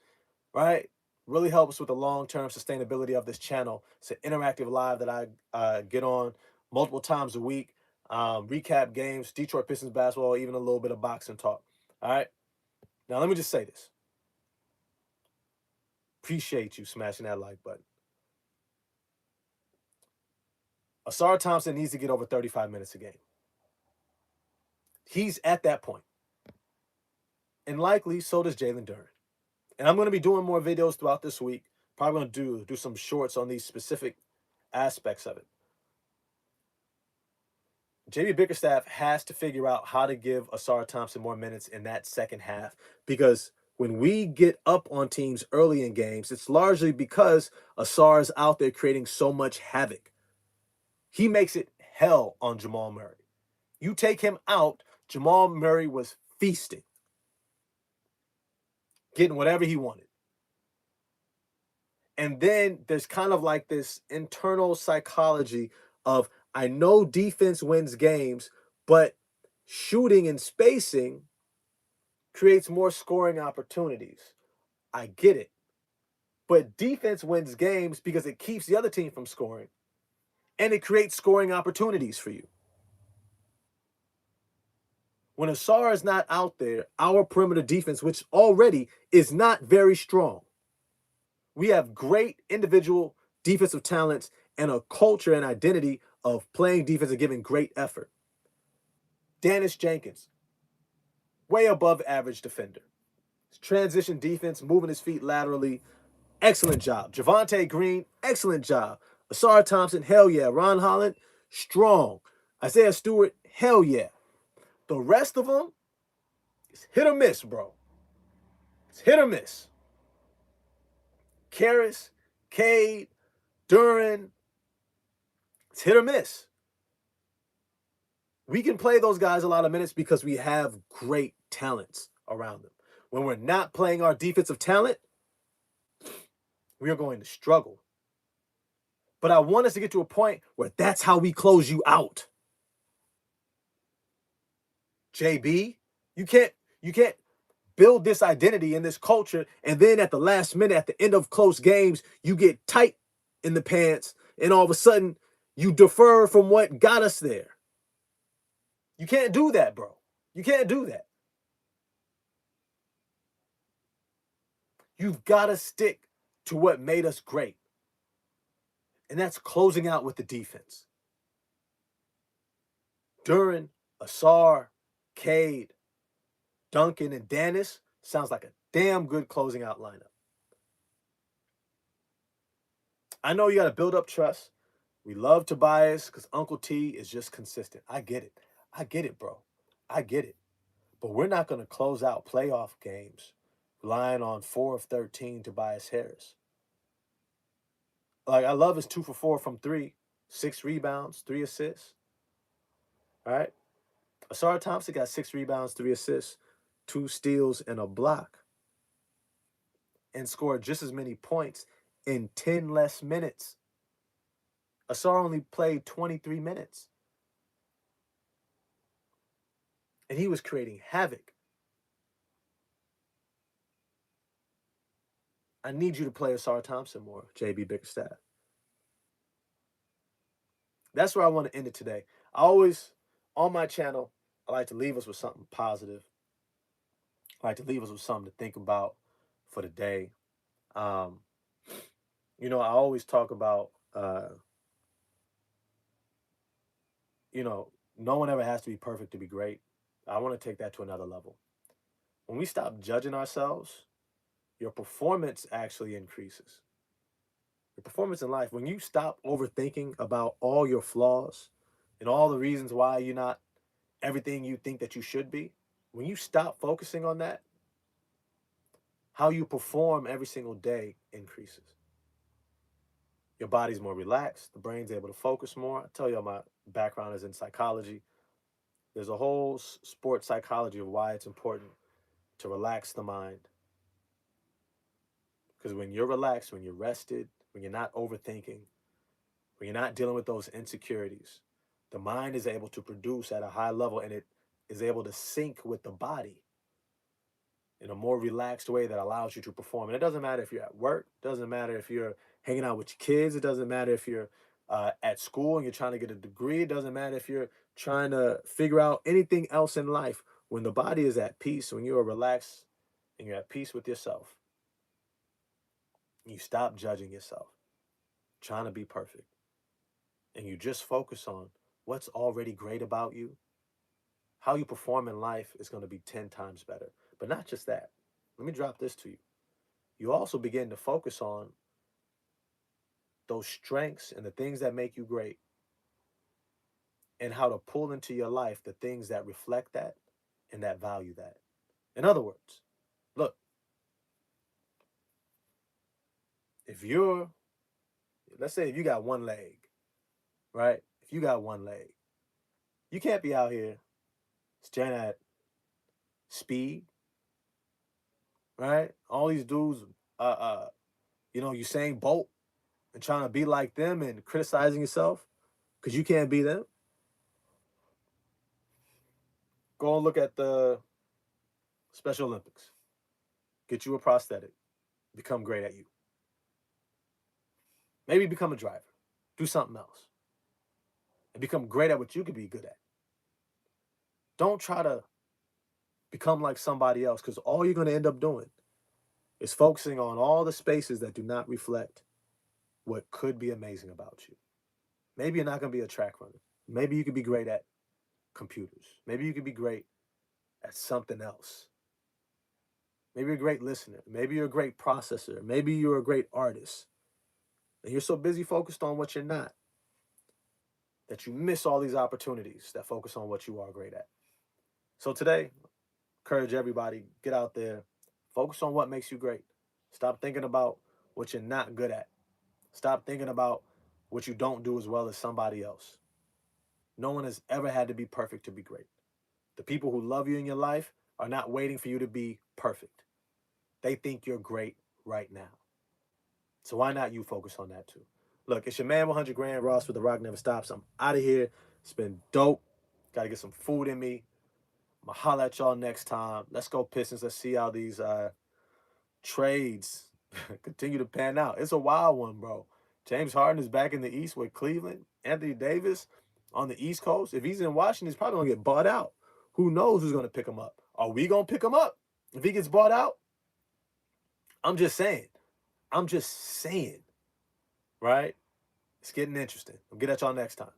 right? Really helps with the long-term sustainability of this channel. It's an interactive live that I get on multiple times a week. Recap games, Detroit Pistons basketball, even a little bit of boxing talk. All right. Now, let me just say this. Appreciate you smashing that like button. Assar Thompson needs to get over 35 minutes a game. He's at that point. And likely, so does Jalen Durren. And I'm going to be doing more videos throughout this week. Probably going to do some shorts on these specific aspects of it. JB Bickerstaff has to figure out how to give Assar Thompson more minutes in that second half, because when we get up on teams early in games, it's largely because Assar's out there creating so much havoc. He makes it hell on Jamal Murray. You take him out, Jamal Murray was feasting, getting whatever he wanted. And then there's kind of like this internal psychology of, I know defense wins games, but shooting and spacing creates more scoring opportunities. I get it. But defense wins games because it keeps the other team from scoring, and it creates scoring opportunities for you. When Assar is not out there, our perimeter defense, which already is not very strong, we have great individual defensive talents and a culture and identity of playing defense and giving great effort. Dennis Jenkins, way above average defender. Transition defense, moving his feet laterally, excellent job. Javonte Green, excellent job. Assar Thompson, hell yeah. Ron Holland, strong. Isaiah Stewart, hell yeah. The rest of them, it's hit or miss, bro. It's hit or miss. Karis, Cade, Durren, it's hit or miss. We can play those guys a lot of minutes because we have great talents around them. When we're not playing our defensive talent, we are going to struggle. But I want us to get to a point where that's how we close you out. JB, you can't build this identity and this culture, and then at the last minute, at the end of close games, you get tight in the pants, and all of a sudden, you defer from what got us there. You can't do that, bro. You can't do that. You've got to stick to what made us great. And that's closing out with the defense. Durren, Assar, Cade, Duncan, and Dennis sounds like a damn good closing out lineup. I know you got to build up trust. We love Tobias because Uncle T is just consistent. I get it. I get it, bro. I get it. But we're not going to close out playoff games relying on 4 of 13 Tobias Harris. Like, I love his 2 for 4 from 3, 6 rebounds, 3 assists. All right. Assar Thompson got 6 rebounds, 3 assists, 2 steals, and a block, and scored just as many points in 10 less minutes. Assar only played 23 minutes. And he was creating havoc. I need you to play Assar Thompson more, JB Bickerstaff. That's where I want to end it today. I always, on my channel, I like to leave us with something positive. I like to leave us with something to think about for the day. I always talk about, no one ever has to be perfect to be great. I want to take that to another level. When we stop judging ourselves, your performance actually increases. Your performance in life, when you stop overthinking about all your flaws and all the reasons why you're not everything you think that you should be, when you stop focusing on that, how you perform every single day increases. Your body's more relaxed, the brain's able to focus more. I tell you, my background is in psychology. There's a whole sports psychology of why it's important to relax the mind. Because when you're relaxed, when you're rested, when you're not overthinking, when you're not dealing with those insecurities, the mind is able to produce at a high level, and it is able to sync with the body in a more relaxed way that allows you to perform. And it doesn't matter if you're at work, it doesn't matter if you're hanging out with your kids, it doesn't matter if you're at school and you're trying to get a degree, it doesn't matter if you're trying to figure out anything else in life. When the body is at peace, when you are relaxed and you're at peace with yourself, you stop judging yourself, trying to be perfect, and you just focus on what's already great about you. How you perform in life is going to be 10 times better. But not just that. Let me drop this to you. You also begin to focus on those strengths and the things that make you great, and how to pull into your life the things that reflect that and that value that. In other words, look, if you're, let's say if you got one leg, right? If you got one leg, you can't be out here staring at speed, right? All these dudes, Usain Bolt, and trying to be like them and criticizing yourself because you can't be them. Go and look at the Special Olympics. Get you a prosthetic. Become great at you. Maybe become a driver. Do something else. And become great at what you could be good at. Don't try to become like somebody else, because all you're going to end up doing is focusing on all the spaces that do not reflect what could be amazing about you. Maybe you're not going to be a track runner. Maybe you could be great at computers. Maybe you could be great at something else. Maybe you're a great listener. Maybe you're a great processor. Maybe you're a great artist. And you're so busy focused on what you're not that you miss all these opportunities that focus on what you are great at. So today, encourage everybody, get out there, focus on what makes you great. Stop thinking about what you're not good at. Stop thinking about what you don't do as well as somebody else. No one has ever had to be perfect to be great. The people who love you in your life are not waiting for you to be perfect. They think you're great right now. So why not you focus on that too? Look, it's your man 100 Grand Ross with The Rock Never Stops. I'm out of here. It's been dope. Got to get some food in me. I'm going to holler at y'all next time. Let's go Pistons. Let's see how these trades continue to pan out. It's a wild one, bro. James Harden is back in the East with Cleveland. Anthony Davis on the East Coast. If he's in Washington, he's probably going to get bought out. Who knows who's going to pick him up? Are we going to pick him up if he gets bought out? I'm just saying. I'm just saying. Right? It's getting interesting. I'll get at y'all next time.